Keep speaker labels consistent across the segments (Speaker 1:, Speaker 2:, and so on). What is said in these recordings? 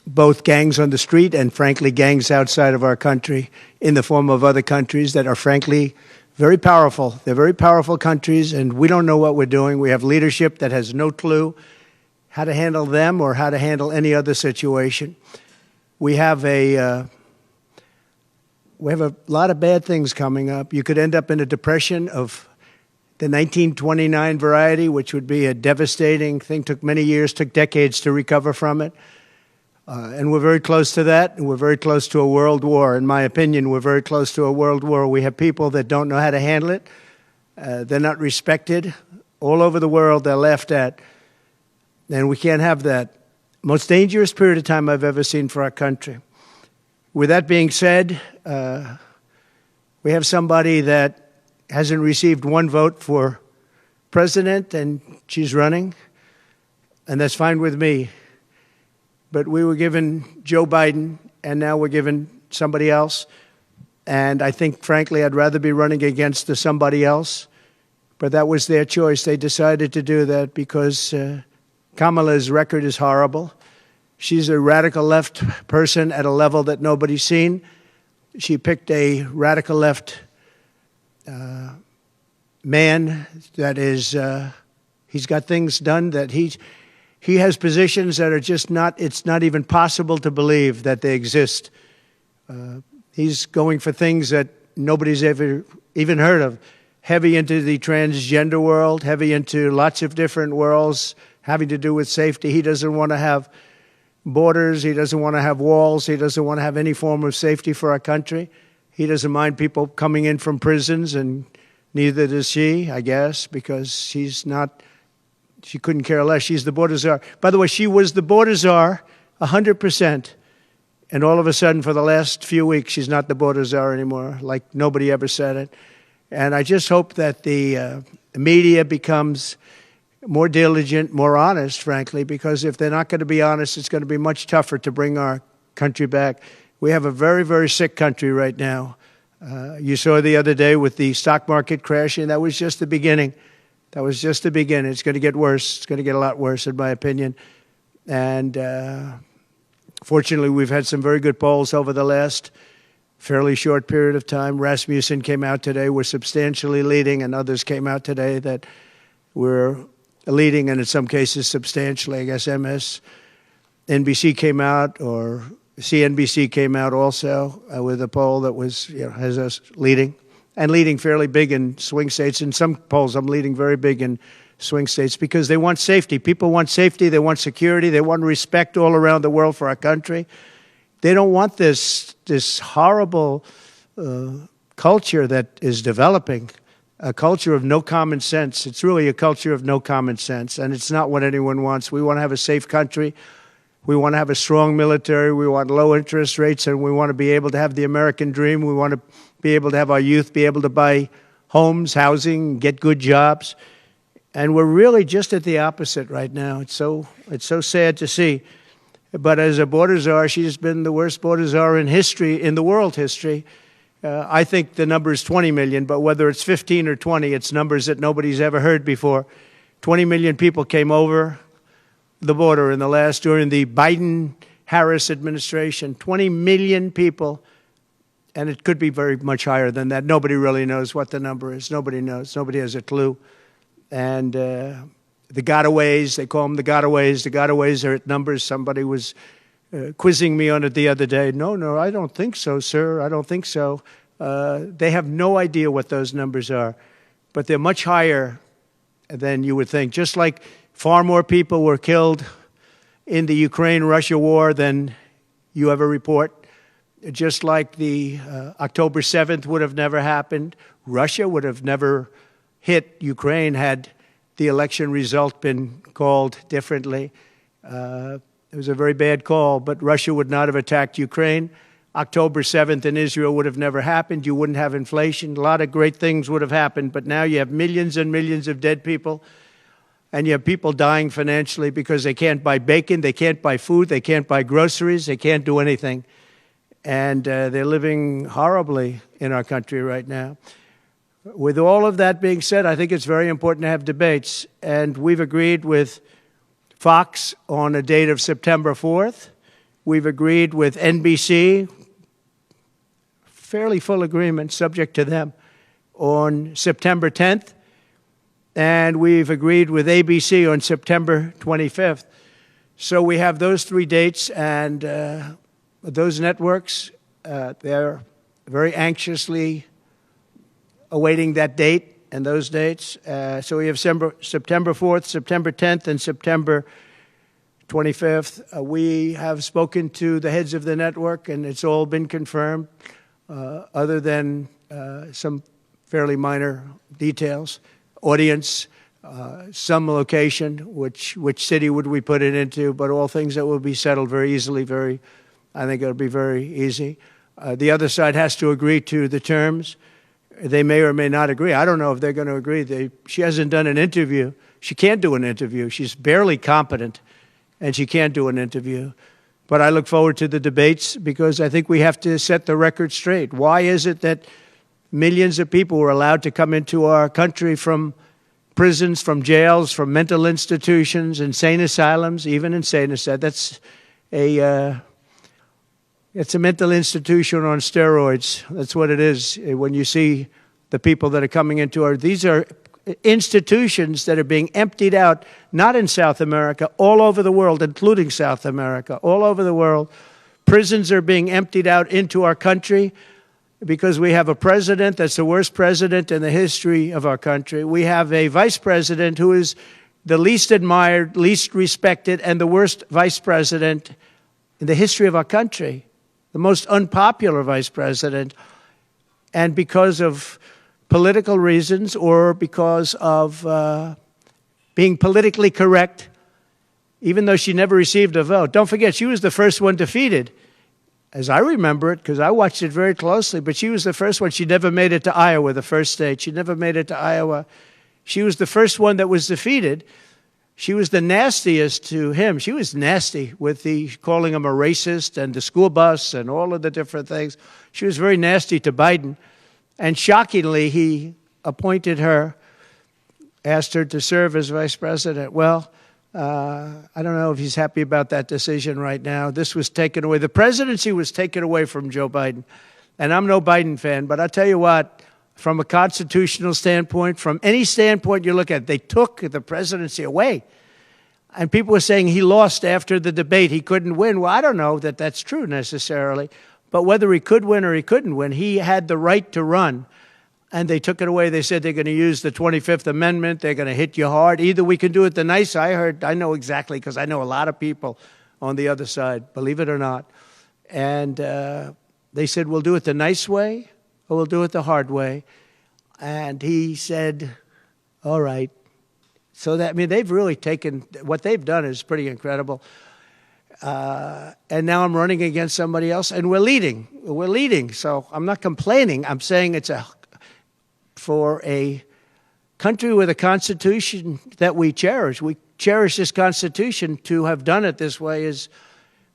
Speaker 1: both gangs on the street and, frankly, gangs outside of our country in the form of other countries that are, frankly, very powerful. They're very powerful countries, and we don't know what we're doing. We have leadership that has no clue how to handle them or how to handle any other situation. We have a lot of bad things coming up. You could end up in a depression of the 1929 variety, which would be a devastating thing. Took many years, took decades to recover from it. And we're very close to that, and we're very close to a world war. In my opinion, we're very close to a world war. We have people that don't know how to handle it. They're not respected. All over the world, they're laughed at. And we can't have that. Most dangerous period of time I've ever seen for our country. With that being said, we have somebody that hasn't received one vote for president, and she's running, and that's fine with me. But we were given Joe Biden, and now we're given somebody else. And I think, frankly, I'd rather be running against the somebody else. But that was their choice. They decided to do that because Kamala's record is horrible. She's a radical left person at a level that nobody's seen. She picked a radical left man that is, he's got things done that he has positions that are just not, it's not even possible to believe that they exist. He's going for things that nobody's ever even heard of. Heavy into the transgender world, heavy into lots of different worlds having to do with safety. He doesn't want to have borders. He doesn't want to have walls. He doesn't want to have any form of safety for our country. He doesn't mind people coming in from prisons, and neither does she, I guess, because she's not, she couldn't care less. She's the border czar. By the way, she was the border czar 100%. And all of a sudden, for the last few weeks, she's not the border czar anymore, like nobody ever said it. And I just hope that the media becomes more diligent, more honest, frankly, because if they're not going to be honest, it's going to be much tougher to bring our country back. We have a very, very sick country right now. You saw the other day with the stock market crashing. That was just the beginning. That was just the beginning. It's going to get worse. It's going to get a lot worse, in my opinion. And fortunately, we've had some very good polls over the last fairly short period of time. Rasmussen came out today. We're substantially leading, and others came out today that we're leading, and in some cases substantially. I guess MSNBC came out, or CNBC came out also with a poll that was, has us leading, and leading fairly big in swing states. In some polls, I'm leading very big in swing states because they want safety. People want safety. They want security. They want respect all around the world for our country. They don't want this horrible culture that is developing, a culture of no common sense. It's really a culture of no common sense, and it's not what anyone wants. We want to have a safe country. We want to have a strong military. We want low interest rates, and we want to be able to have the American dream. We want to be able to have our youth be able to buy homes, housing, get good jobs. And we're really just at the opposite right now. It's so sad to see. But as a border czar, she's been the worst border czar in history, in the world history. I think the number is 20 million, but whether it's 15 or 20, it's numbers that nobody's ever heard before. 20 million people came over the border during the Biden-Harris administration. 20 million people, and it could be very much higher than that. Nobody really knows what the number is. Nobody knows. Nobody has a clue. And the gotaways, they call them the gotaways. The gotaways are at numbers. Somebody was quizzing me on it the other day. No, I don't think so, sir. I don't think so. They have no idea what those numbers are, but they're much higher than you would think. Just like far more people were killed in the Ukraine-Russia war than you ever report. Just like the October 7th would have never happened. Russia would have never hit Ukraine had the election result been called differently. It was a very bad call, but Russia would not have attacked Ukraine. October 7th in Israel would have never happened. You wouldn't have inflation. A lot of great things would have happened, but now you have millions and millions of dead people, and you have people dying financially because they can't buy bacon, they can't buy food, they can't buy groceries, they can't do anything. And they're living horribly in our country right now. With all of that being said, I think it's very important to have debates, and we've agreed with Fox on a date of September 4th. We've agreed with NBC, fairly full agreement, subject to them, on September 10th. And we've agreed with ABC on September 25th. So we have those 3 dates, and those networks, they're very anxiously awaiting that date and those dates. So we have September 4th, September 10th, and September 25th. We have spoken to the heads of the network, and it's all been confirmed, other than some fairly minor details. Audience, some location, which city would we put it into, but all things that will be settled very easily, I think it'll be very easy. The other side has to agree to the terms. They may or may not agree. I don't know if they're going to agree. She hasn't done an interview. She can't do an interview. She's barely competent, and she can't do an interview. But I look forward to the debates because I think we have to set the record straight. Why is it that millions of people were allowed to come into our country from prisons, from jails, from mental institutions, insane asylums, even insane asylums? It's a mental institution on steroids. That's what it is. When you see the people that are coming into these are institutions that are being emptied out, not in South America, all over the world, including South America, all over the world. Prisons are being emptied out into our country because we have a president that's the worst president in the history of our country. We have a vice president who is the least admired, least respected, and the worst vice president in the history of our country. The most unpopular vice president, and because of political reasons or because of being politically correct, even though she never received a vote. Don't forget, she was the first one defeated, as I remember it, because I watched it very closely, but she was the first one. She never made it to Iowa, the first state. She never made it to Iowa. She was the first one that was defeated. She was the nastiest to him. She was nasty with calling him a racist and the school bus and all of the different things. She was very nasty to Biden. And shockingly, he appointed her, asked her to serve as vice president. Well, I don't know if he's happy about that decision right now. This was taken away. The presidency was taken away from Joe Biden. And I'm no Biden fan, but I'll tell you what, from a constitutional standpoint, from any standpoint you look at, they took the presidency away. And people were saying he lost after the debate. He couldn't win. Well, I don't know that that's true necessarily. But whether he could win or he couldn't win, he had the right to run. And they took it away. They said they're going to use the 25th Amendment. They're going to hit you hard. Either we can do it the nice. I know exactly, because I know a lot of people on the other side, believe it or not. And they said, we'll do it the nice way or we'll do it the hard way. And he said, all right. So they've really taken, what they've done is pretty incredible. And now I'm running against somebody else, and we're leading. We're leading. So I'm not complaining. I'm saying for a country with a constitution that we cherish this constitution. To have done it this way is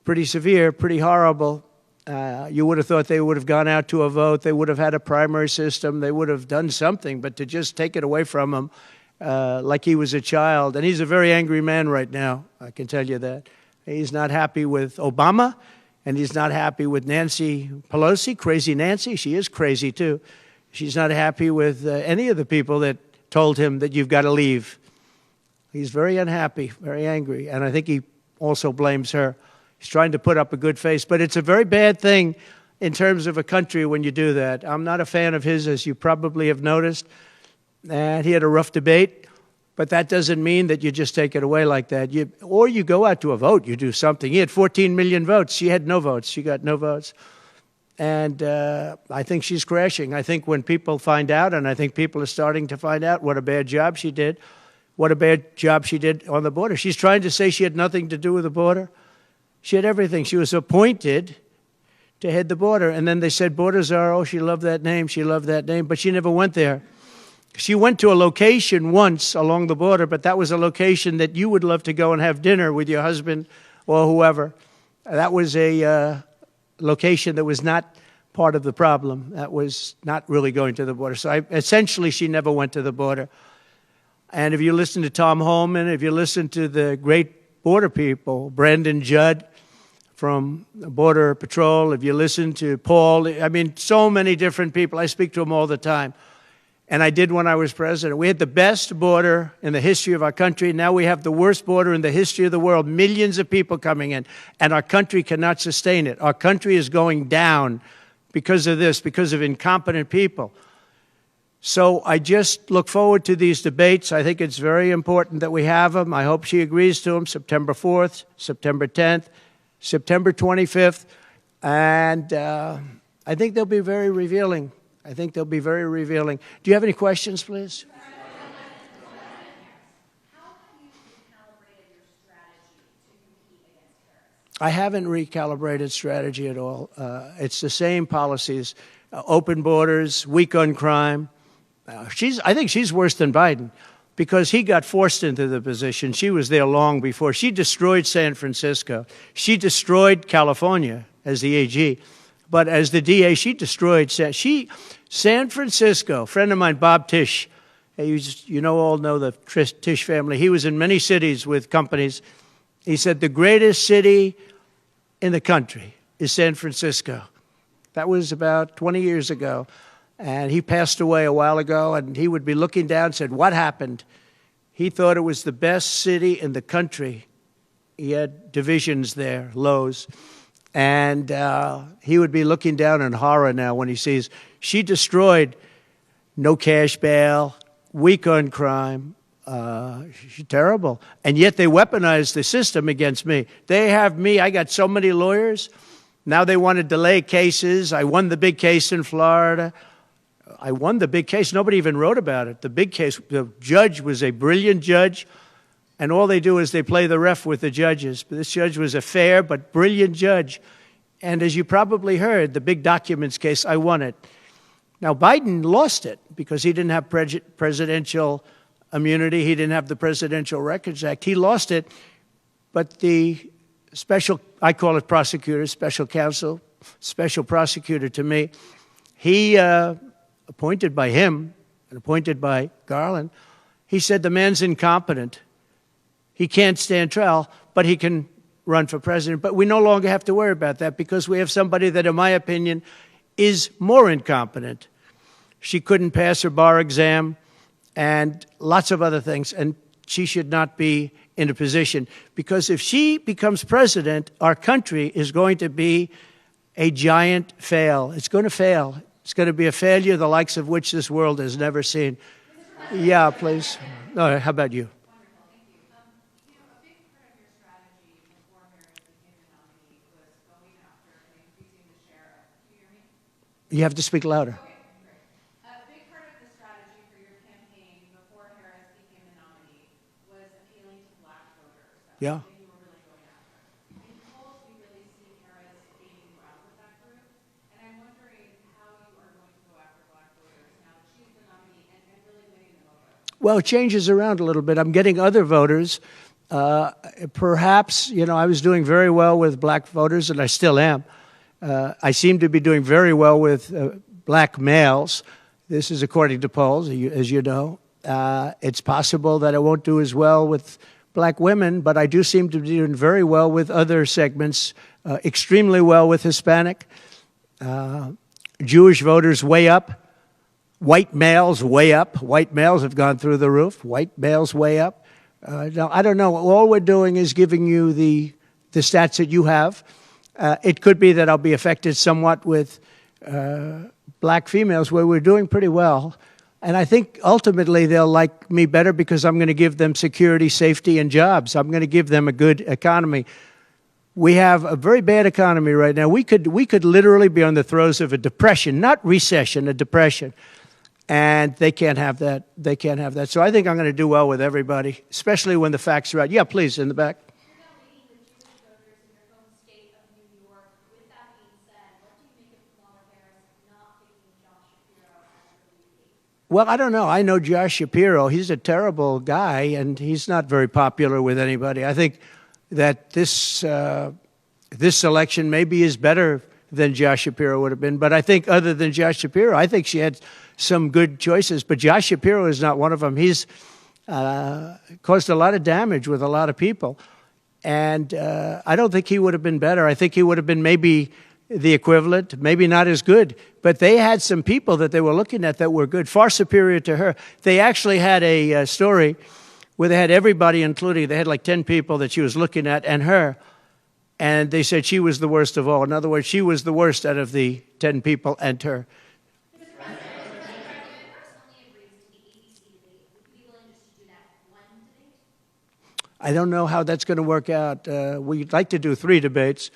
Speaker 1: pretty severe, pretty horrible. You would have thought they would have gone out to a vote. They would have had a primary system. They would have done something. But to just take it away from him like he was a child. And he's a very angry man right now, I can tell you that. He's not happy with Obama, and he's not happy with Nancy Pelosi, crazy Nancy. She is crazy, too. She's not happy with any of the people that told him that you've got to leave. He's very unhappy, very angry. And I think he also blames her. He's trying to put up a good face. But it's a very bad thing in terms of a country when you do that. I'm not a fan of his, as you probably have noticed. And he had a rough debate. But that doesn't mean that you just take it away like that. Or you go out to a vote. You do something. He had 14 million votes. She had no votes. She got no votes. And I think she's crashing. I think when people find out, and I think people are starting to find out what a bad job she did, what a bad job she did on the border. She's trying to say she had nothing to do with the border. She had everything. She was appointed to head the border. And then they said, border czar, oh, she loved that name. She loved that name. But she never went there. She went to a location once along the border, but that was a location that you would love to go and have dinner with your husband or whoever. That was a location that was not part of the problem. That was not really going to the border. So essentially, she never went to the border. And if you listen to Tom Homan, if you listen to the great border people, Brandon Judd from Border Patrol, if you listen to Paul, I mean, so many different people. I speak to them all the time. And I did when I was president. We had the best border in the history of our country. Now we have the worst border in the history of the world. Millions of people coming in, and our country cannot sustain it. Our country is going down because of this, because of incompetent people. So I just look forward to these debates. I think it's very important that we have them. I hope she agrees to them, September 4th, September 10th, September 25th. And I think they'll be very revealing. I think they'll be very revealing. Do you have any questions, please?
Speaker 2: How have you recalibrated your strategy to compete against terrorists?
Speaker 1: I haven't recalibrated strategy at all. It's the same policies, open borders, weak on crime. I think she's worse than Biden because he got forced into the position. She was there long before. She destroyed San Francisco. She destroyed California as the AG. But as the DA, she destroyed San Francisco. A friend of mine, Bob Tisch, all know the Tisch family. He was in many cities with companies. He said the greatest city in the country is San Francisco. That was about 20 years ago. And he passed away a while ago, and he would be looking down and said, what happened? He thought it was the best city in the country. He had divisions there, Lowe's. And he would be looking down in horror now when he sees she destroyed no cash bail, weak on crime. She's terrible. And yet they weaponized the system against me. They have me. I got so many lawyers. Now they want to delay cases. I won the big case in Florida. I won the big case. Nobody even wrote about it. The big case, the judge was a brilliant judge. And all they do is they play the ref with the judges. But this judge was a fair but brilliant judge. And as you probably heard, the big documents case, I won it. Now, Biden lost it because he didn't have presidential immunity. He didn't have the Presidential Records Act. He lost it. But the special, I call it prosecutor, special counsel, special prosecutor to me, he, appointed by him and appointed by Garland, he said the man's incompetent. He can't stand trial, but he can run for president. But we no longer have to worry about that because we have somebody that, in my opinion, is more incompetent. She couldn't pass her bar exam and lots of other things, and she should not be in a position. Because if she becomes president, our country is going to be a giant fail. It's going to fail. It's going to be a failure the likes of which this world has never seen. Yeah, please. No, how about you? You have to speak louder.
Speaker 2: Okay, great. A big part of the strategy for your campaign before Harris became the nominee was appealing to black voters. That's
Speaker 1: Yeah.
Speaker 2: something you were really going after. In polls, we really see Harris gaining ground with that group. And I'm wondering how you are going to go after black voters now that she's the nominee and really winning them over.
Speaker 1: Well, it changes around a little bit. I'm getting other voters. Perhaps, I was doing very well with black voters, and I still am. I seem to be doing very well with black males. This is according to polls, as you know. It's possible that I won't do as well with black women, but I do seem to be doing very well with other segments, extremely well with Hispanic. Jewish voters way up. White males way up. White males have gone through the roof. White males way up. Now, I don't know. All we're doing is giving you the stats that you have. It could be that I'll be affected somewhat with black females where we're doing pretty well. And I think ultimately they'll like me better because I'm going to give them security, safety, and jobs. I'm going to give them a good economy. We have a very bad economy right now. We could literally be on the throes of a depression, not recession, a depression. And they can't have that. They can't have that. So I think I'm going to do well with everybody, especially when the facts are right. Yeah, please, in the back. Well, I don't know. I know Josh Shapiro. He's a terrible guy, and he's not very popular with anybody. I think that this election maybe is better than Josh Shapiro would have been. But I think other than Josh Shapiro, I think she had some good choices. But Josh Shapiro is not one of them. He's caused a lot of damage with a lot of people. And I don't think he would have been better. I think he would have been maybe the equivalent, maybe not as good. But they had some people that they were looking at that were good, far superior to her. They actually had a story where they had everybody, including, they had like 10 people that she was looking at and her. And they said she was the worst of all. In other words, she was the worst out of the 10 people and her. I don't know how that's going to work out. We'd like to do 3 debates.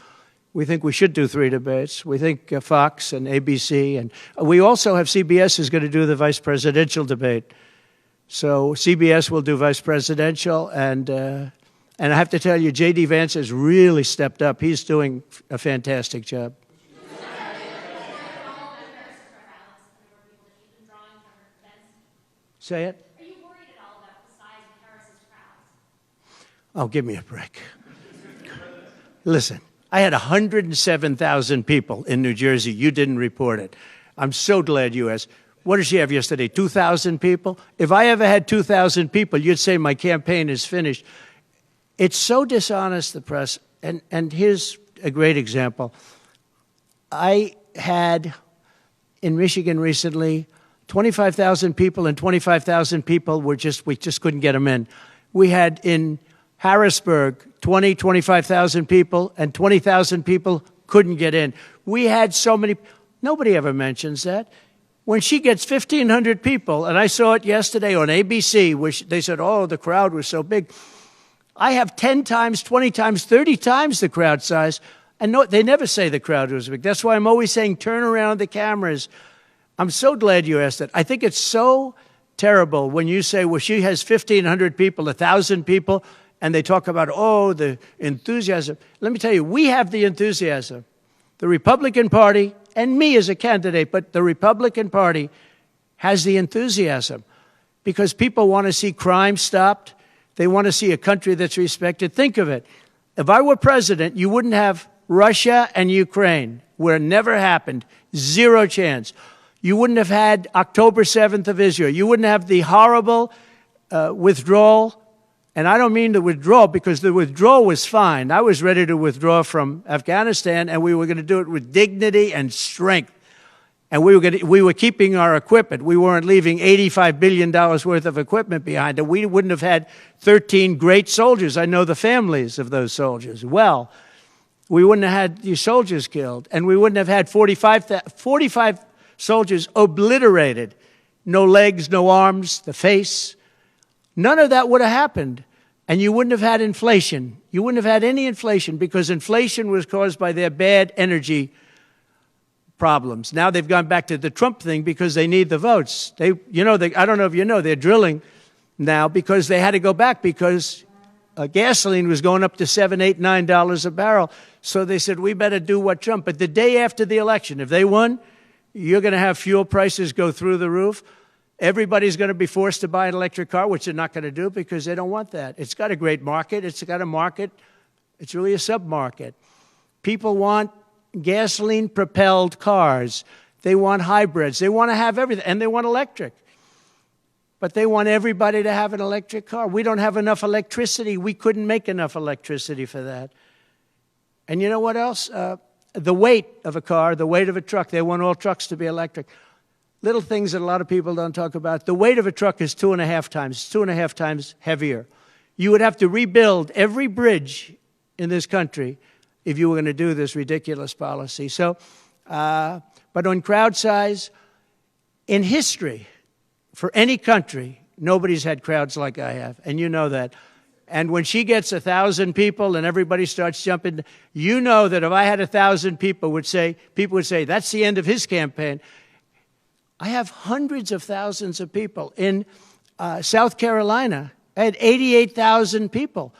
Speaker 1: We think we should do 3 debates. We think Fox and ABC. And we also have CBS is going to do the vice presidential debate. So CBS will do vice presidential. And I have to tell you, J.D. Vance has really stepped up. He's doing a fantastic job. Say it.
Speaker 2: Are you worried at all about the size of Harris's crowds?
Speaker 1: Oh, give me a break. Listen, I had 107,000 people in New Jersey. You didn't report it. I'm so glad you asked. What did she have yesterday, 2,000 people? If I ever had 2,000 people, you'd say my campaign is finished. It's so dishonest, the press. And here's a great example. I had in Michigan recently 25,000 people, and 25,000 people we just couldn't get them in. We had in Harrisburg 25,000 people, and 20,000 people couldn't get in. We had so many. Nobody ever mentions that. When she gets 1,500 people, and I saw it yesterday on ABC, where they said, oh, the crowd was so big. I have 10 times, 20 times, 30 times the crowd size, and no, they never say the crowd was big. That's why I'm always saying turn around the cameras. I'm so glad you asked that. I think it's so terrible when you say, well, she has 1,500 people, 1,000 people, and they talk about, oh, the enthusiasm. Let me tell you, we have the enthusiasm. The Republican Party, and me as a candidate, but the Republican Party has the enthusiasm because people want to see crime stopped. They want to see a country that's respected. Think of it. If I were president, you wouldn't have Russia and Ukraine, where it never happened, 0 chance. You wouldn't have had October 7th of Israel. You wouldn't have the horrible withdrawal. And I don't mean the withdrawal because the withdrawal was fine. I was ready to withdraw from Afghanistan, and we were going to do it with dignity and strength. And we were keeping our equipment. We weren't leaving $85 billion worth of equipment behind. And we wouldn't have had 13 great soldiers. I know the families of those soldiers well. We wouldn't have had these soldiers killed. And we wouldn't have had 45 soldiers obliterated. No legs, no arms, the face. None of that would have happened. And you wouldn't have had inflation. You wouldn't have had any inflation because inflation was caused by their bad energy problems. Now they've gone back to the Trump thing because they need the votes. I don't know if you know, they're drilling now because they had to go back because gasoline was going up to $7, $8, $9 a barrel. So they said, we better do what Trump. But the day after the election, if they won, you're going to have fuel prices go through the roof. Everybody's going to be forced to buy an electric car, which they're not going to do because they don't want that. It's got a great market. It's got a market. It's really a sub-market. People want gasoline-propelled cars. They want hybrids. They want to have everything, and they want electric. But they want everybody to have an electric car. We don't have enough electricity. We couldn't make enough electricity for that. And you know what else? The weight of a car, the weight of a truck. They want all trucks to be electric. Little things that a lot of people don't talk about. The weight of a truck is 2.5 times heavier. You would have to rebuild every bridge in this country if you were going to do this ridiculous policy. So, but on crowd size, in history, for any country, nobody's had crowds like I have, and you know that. And when she gets 1,000 people and everybody starts jumping, you know that if I had 1,000 people would say, that's the end of his campaign. I have hundreds of thousands of people. In South Carolina, I had 88,000 people.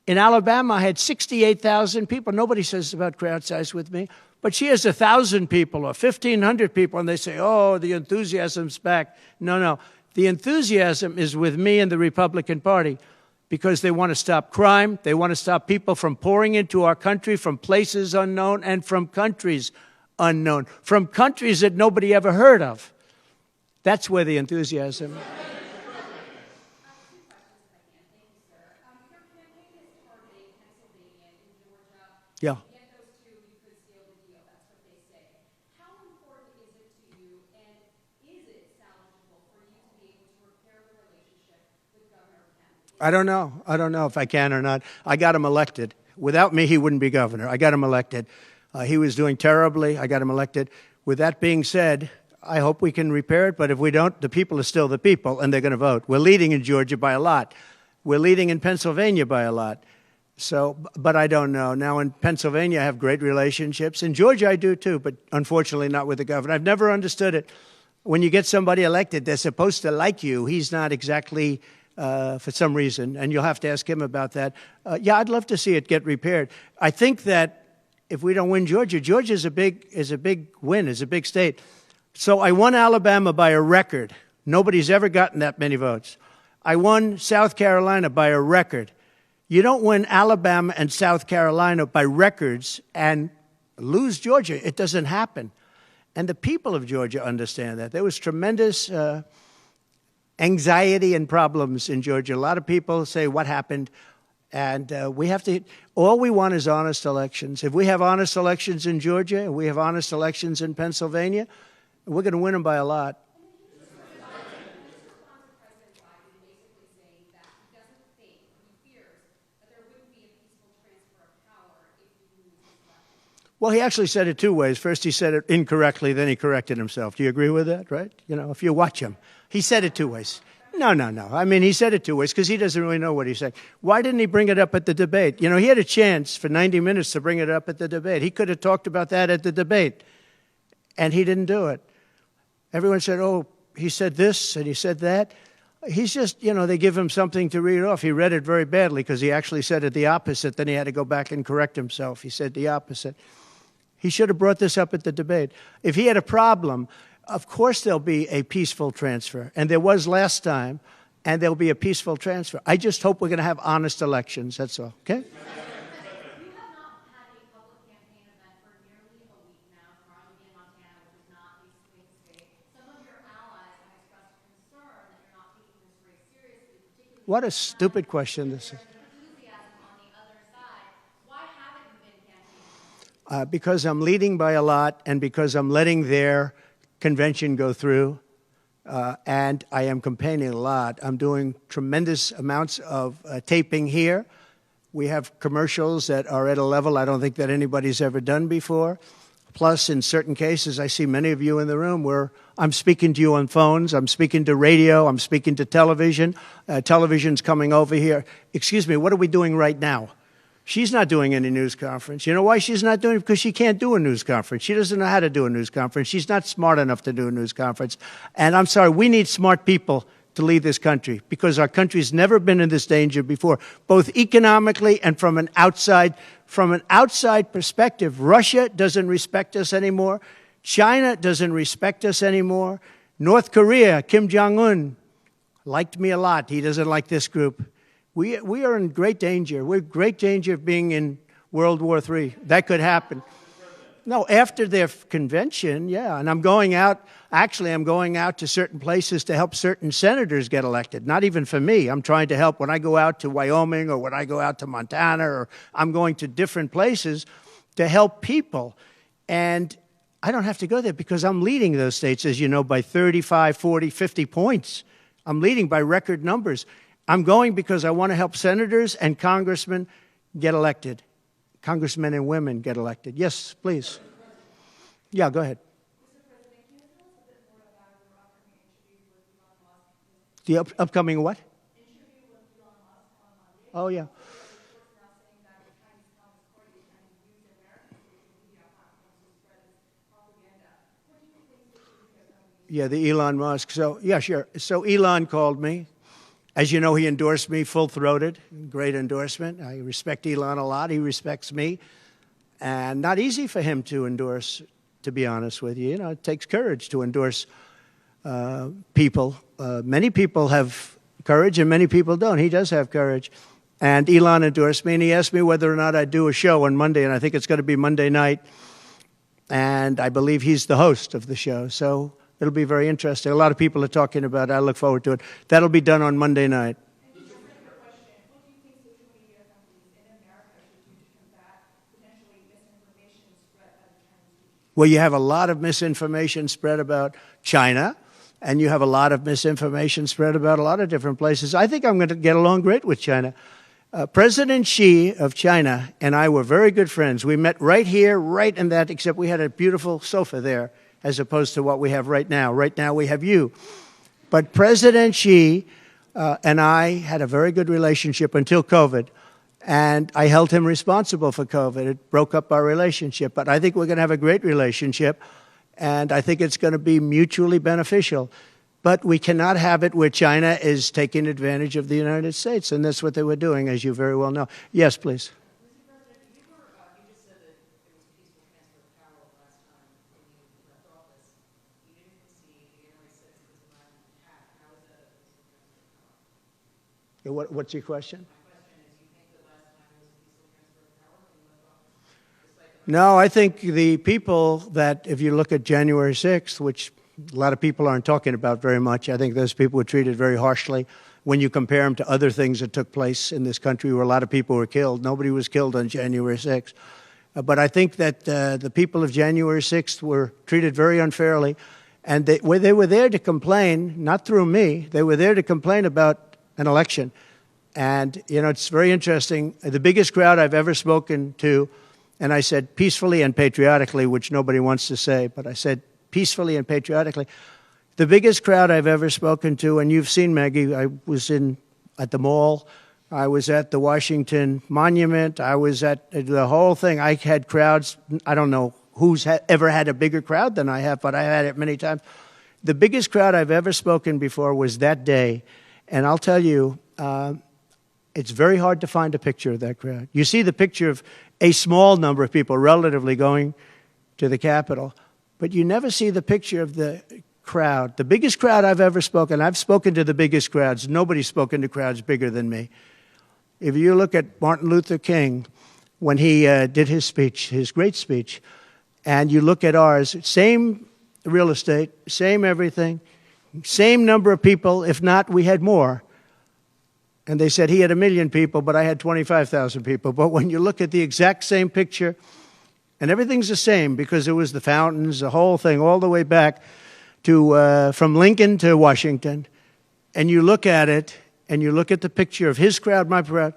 Speaker 1: In Alabama, I had 68,000 people. Nobody says about crowd size with me. But she has 1,000 people or 1,500 people, and they say, oh, the enthusiasm's back. No. The enthusiasm is with me and the Republican Party because they want to stop crime. They want to stop people from pouring into our country from places unknown and from countries unknown, from countries that nobody ever heard of. That's where the enthusiasm is.
Speaker 2: Your campaign is targeting
Speaker 1: Yeah.
Speaker 2: Get those two, you could seal the deal. That's what they say. How important is it to you, and is it salvageable for you to be able to repair the relationship with Governor Kemp?
Speaker 1: I don't know. I don't know if I can or not. I got him elected. Without me, he wouldn't be governor. I got him elected. He was doing terribly. I got him elected. With that being said, I hope we can repair it, but if we don't, the people are still the people, and they're going to vote. We're leading in Georgia by a lot. We're leading in Pennsylvania by a lot. So, but I don't know. Now, in Pennsylvania, I have great relationships. In Georgia, I do too, but unfortunately not with the governor. I've never understood it. When you get somebody elected, they're supposed to like you. He's not exactly, for some reason, and you'll have to ask him about that. Yeah, I'd love to see it get repaired. I think that if we don't win Georgia, Georgia is a big win, is a big state. So I won Alabama by a record. Nobody's ever gotten that many votes. I won South Carolina by a record. You don't win Alabama and South Carolina by records and lose Georgia. It doesn't happen. And the people of Georgia understand that. There was tremendous anxiety and problems in Georgia. A lot of people say, what happened? And we have to, all we want is honest elections. If we have honest elections in Georgia, and we have honest elections in Pennsylvania, we're going to win them by a lot. Well, he actually said it two ways. First, he said it incorrectly, then he corrected himself. Do you agree with that, right? You know, if you watch him, he said it two ways. No. I mean, he said it two ways because he doesn't really know what he's saying. Why didn't he bring it up at the debate? You know, he had a chance for 90 minutes to bring it up at the debate. He could have talked about that at the debate, and he didn't do it. Everyone said, oh, he said this and he said that. He's just, you know, they give him something to read off. He read it very badly because he actually said it the opposite. Then he had to go back and correct himself. He said the opposite. He should have brought this up at the debate. If he had a problem, of course there'll be a peaceful transfer. And there was last time, and there'll be a peaceful transfer. I just hope we're going to have honest elections. That's all, okay?
Speaker 2: You have not had a public campaign event for nearly a week now, probably in Montana, which is not a swing state. Some of your allies have expressed concern that you're not taking this race seriously, particularly
Speaker 1: What a stupid question this is.
Speaker 2: enthusiasm on the other side. Why haven't you been campaigning?
Speaker 1: Because I'm leading by a lot and because I'm letting their convention go through. And I am campaigning a lot. I'm doing tremendous amounts of taping here. We have commercials that are at a level I don't think that anybody's ever done before. Plus, in certain cases, I see many of you in the room where I'm speaking to you on phones, I'm speaking to radio, I'm speaking to television. Television's coming over here. Excuse me, what are we doing right now? She's not doing any news conference. You know why she's not doing it? Because she can't do a news conference. She doesn't know how to do a news conference. She's not smart enough to do a news conference. And I'm sorry, we need smart people to lead this country because our country's never been in this danger before, both economically and from an outside perspective. Russia doesn't respect us anymore. China doesn't respect us anymore. North Korea, Kim Jong-un, liked me a lot. He doesn't like this group. We are in great danger. We're in great danger of being in World War III. That could happen. No, after their convention, yeah. And I'm going out, actually, I'm going out to certain places to help certain senators get elected. Not even for me. I'm trying to help when I go out to Wyoming or when I go out to Montana, or I'm going to different places to help people. And I don't have to go there because I'm leading those states, as you know, by 35, 40, 50 points. I'm leading by record numbers. I'm going because I want to help senators and congressmen get elected. Congressmen and women get elected. Yes, please. Yeah, go ahead.
Speaker 2: Mr. President, can you tell us a bit more about your upcoming interview with Elon Musk?
Speaker 1: The upcoming what?
Speaker 2: Interview with Elon Musk on Monday.
Speaker 1: Oh, yeah.
Speaker 2: Reports now saying that the Chinese Communist Party is trying to use American social media platforms to spread its propaganda. What do you think this is?
Speaker 1: Yeah, the Elon Musk. So, yeah, sure. So Elon called me. As you know, he endorsed me full-throated. Great endorsement. I respect Elon a lot. He respects me. And not easy for him to endorse, to be honest with you. You know, it takes courage to endorse people. Many people have courage and many people don't. He does have courage. And Elon endorsed me, and he asked me whether or not I'd do a show on Monday, and I think it's going to be Monday night. And I believe he's the host of the show. So it'll be very interesting. A lot of people are talking about it. I look forward to it. That'll be done on Monday night.
Speaker 2: And just a quick question. What do you think social media companies in America should do to combat potentially
Speaker 1: where you have a lot of misinformation spread about China, and you have a lot of misinformation spread about a lot of different places. I think I'm going to get along great with China. President Xi of China and I were very good friends. We met right here, right in that, except we had a beautiful sofa there, as opposed to what we have right now. Right now we have you. But President Xi and I had a very good relationship until COVID, and I held him responsible for COVID. It broke up our relationship, but I think we're going to have a great relationship, and I think it's going to be mutually beneficial. But we cannot have it where China is taking advantage of the United States, and that's what they were doing, as you very well know. Yes, please.
Speaker 2: Mr. President, you just said that it was a peaceful transfer of power last time when you left office. You didn't concede January 6th was a violent attack. How is that a peaceful transfer of power?
Speaker 1: What's your question?
Speaker 2: My question is, you think that last time was a peaceful transfer of power when you left office?
Speaker 1: No, I think the people that, if you look at January 6th, which a lot of people aren't talking about very much, I think those people were treated very harshly. When you compare them to other things that took place in this country where a lot of people were killed, nobody was killed on January 6th. But I think that the people of January 6th were treated very unfairly. And they were there to complain, not through me, they were there to complain about an election. And, you know, it's very interesting. The biggest crowd I've ever spoken to, and I said peacefully and patriotically, which nobody wants to say, but I said peacefully and patriotically. The biggest crowd I've ever spoken to, and you've seen, Maggie, I was at the mall, I was at the Washington Monument, I was at the whole thing. I had crowds, I don't know who's ever had a bigger crowd than I have, but I had it many times. The biggest crowd I've ever spoken before was that day, and I'll tell you, it's very hard to find a picture of that crowd. You see the picture of a small number of people relatively going to the Capitol, but you never see the picture of the crowd. The biggest crowd I've ever spoken, I've spoken to the biggest crowds. Nobody's spoken to crowds bigger than me. If you look at Martin Luther King, when he did his speech, his great speech, and you look at ours, same real estate, same everything, same number of people, if not, we had more. And they said he had 1 million people, but I had 25,000 people. But when you look at the exact same picture, and everything's the same because it was the fountains, the whole thing, all the way back to from Lincoln to Washington. And you look at it, and you look at the picture of his crowd, my crowd.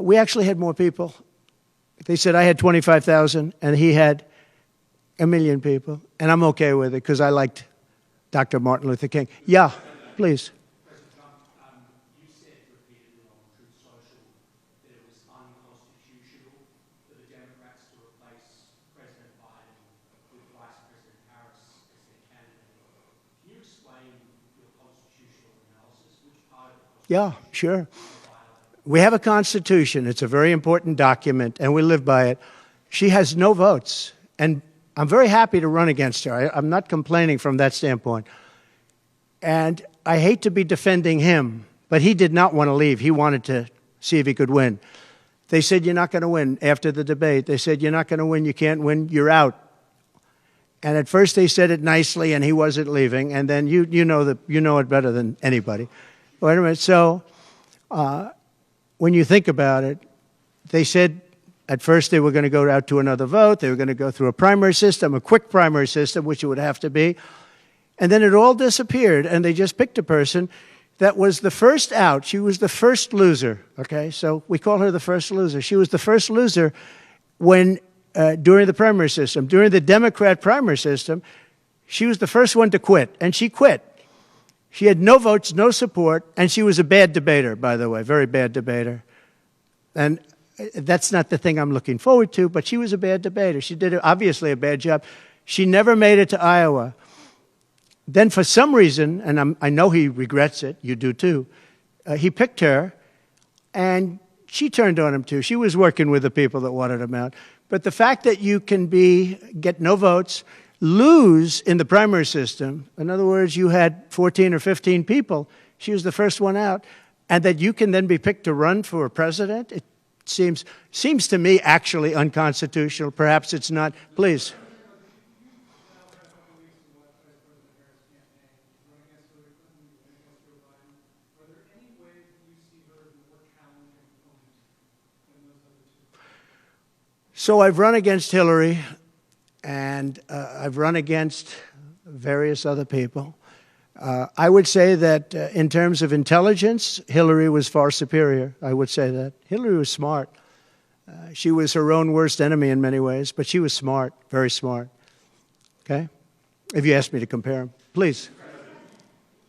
Speaker 1: We actually had more people. They said I had 25,000, and he had 1 million people. And I'm okay with it because I liked Dr. Martin Luther King. Yeah, please.
Speaker 3: Vice President Harris as their candidate. Can you explain your constitutional analysis? Which part of the Constitution?
Speaker 1: Yeah, sure. We have a Constitution. It's a very important document, and we live by it. She has no votes, and I'm very happy to run against her. I'm not complaining from that standpoint. And I hate to be defending him, but he did not want to leave. He wanted to see if he could win. They said, you're not going to win. After the debate, they said, you're not going to win. You can't win. You're out. And at first they said it nicely, and he wasn't leaving. And then you know it better than anybody. Wait a minute. So when you think about it, they said at first they were going to go out to another vote. They were going to go through a primary system, a quick primary system, which it would have to be. And then it all disappeared, and they just picked a person that was the first out. She was the first loser, okay? So we call her the first loser. She was the first loser when during the primary system. During the Democrat primary system, she was the first one to quit, and she quit. She had no votes, no support, and she was a bad debater, by the way, very bad debater. And that's not the thing I'm looking forward to, but she was a bad debater. She did obviously a bad job. She never made it to Iowa. Then for some reason, and I know he regrets it, you do too, he picked her, and she turned on him too. She was working with the people that wanted him out. But the fact that you can get no votes, lose in the primary system, in other words, you had 14 or 15 people, she was the first one out, and that you can then be picked to run for president, it seems to me actually unconstitutional. Perhaps it's not. Please. So I've run against Hillary, and I've run against various other people. I would say that in terms of intelligence, Hillary was far superior. I would say that. Hillary was smart. She was her own worst enemy in many ways, but she was smart, very smart. Okay? If you ask me to compare them. Please.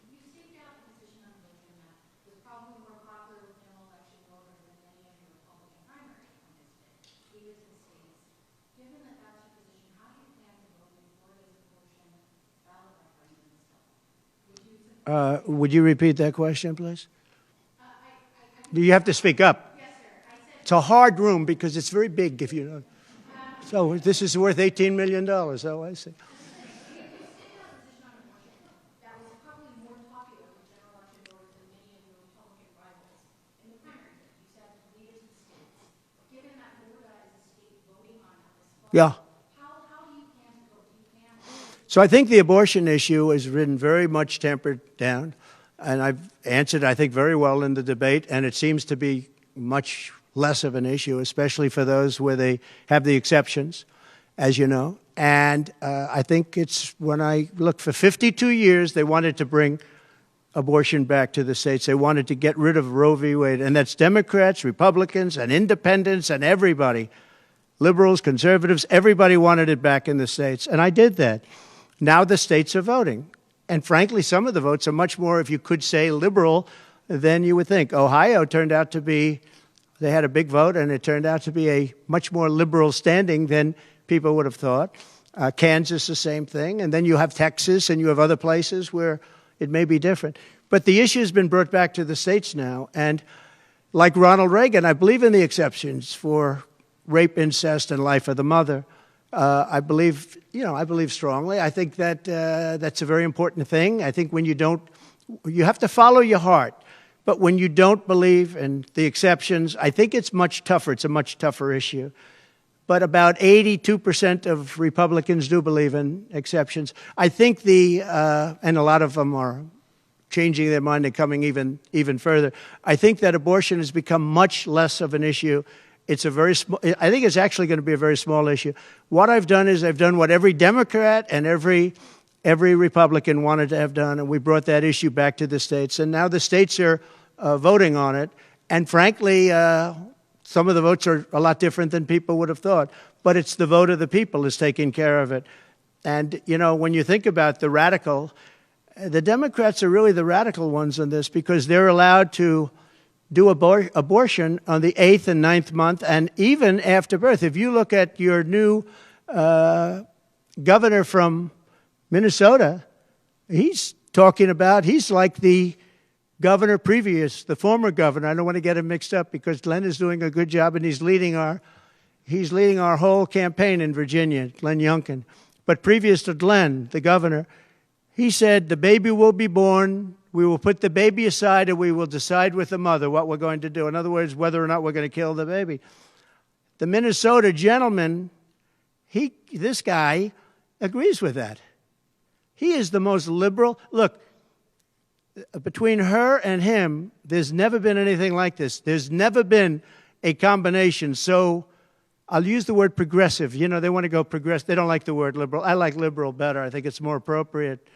Speaker 2: You staked out a position on abortion that was probably more popular with general election voters than many of your Republican primaries on this day, even in states. Given that that's your position, how do you plan to vote in Florida's abortion ballot referendum stuff?
Speaker 1: Would you repeat that question, please? You have to speak up.
Speaker 2: Yes, sir. I said
Speaker 1: It's a hard room because it's very big, if you know. So this is worth $18 million. Oh, I see.
Speaker 2: that was probably more popular with general election voters than many of your Republican rivals in the primary. You said lead us in states. Given that Florida is a state voting on this,
Speaker 1: Yeah.
Speaker 2: how do you plan to vote? Do you plan to
Speaker 1: So I think the abortion issue has been very much tempered down, and I've answered, I think, very well in the debate, and it seems to be much less of an issue, especially for those where they have the exceptions, as you know. And I think it's when I look for 52 years, they wanted to bring abortion back to the states. They wanted to get rid of Roe v. Wade, and that's Democrats, Republicans, and independents, and everybody. Liberals, conservatives, everybody wanted it back in the states, and I did that. Now the states are voting. And frankly, some of the votes are much more, if you could say, liberal than you would think. Ohio turned out to be, they had a big vote, and it turned out to be a much more liberal standing than people would have thought. Kansas, the same thing. And then you have Texas, and you have other places where it may be different. But the issue has been brought back to the states now. And like Ronald Reagan, I believe in the exceptions for rape, incest, and life of the mother. I believe strongly. I think that that's a very important thing. I think when you have to follow your heart. But when you don't believe in the exceptions, I think it's much tougher. It's a much tougher issue. But about 82% of Republicans do believe in exceptions. I think and a lot of them are changing their mind and coming even further. I think that abortion has become much less of an issue. It's a very small, I think it's actually going to be a very small issue. What I've done is I've done what every Democrat and every Republican wanted to have done, and we brought that issue back to the states. And now the states are voting on it. And frankly, some of the votes are a lot different than people would have thought. But it's the vote of the people is taking care of it. And, you know, when you think about the Democrats are really the radical ones on this because they're allowed to do abortion on the 8th and 9th month and even after birth. If you look at your new governor from Minnesota, he's like the governor previous, the former governor. I don't want to get him mixed up because Glenn is doing a good job and he's leading our whole campaign in Virginia, Glenn Youngkin. But previous to Glenn, the governor, he said the baby will be born. We will put the baby aside and we will decide with the mother what we're going to do. In other words, whether or not we're going to kill the baby. The Minnesota gentleman, this guy agrees with that. He is the most liberal. Look, between her and him, there's never been anything like this. There's never been a combination. So I'll use the word progressive. You know, they want to go progressive. They don't like the word liberal. I like liberal better. I think it's more appropriate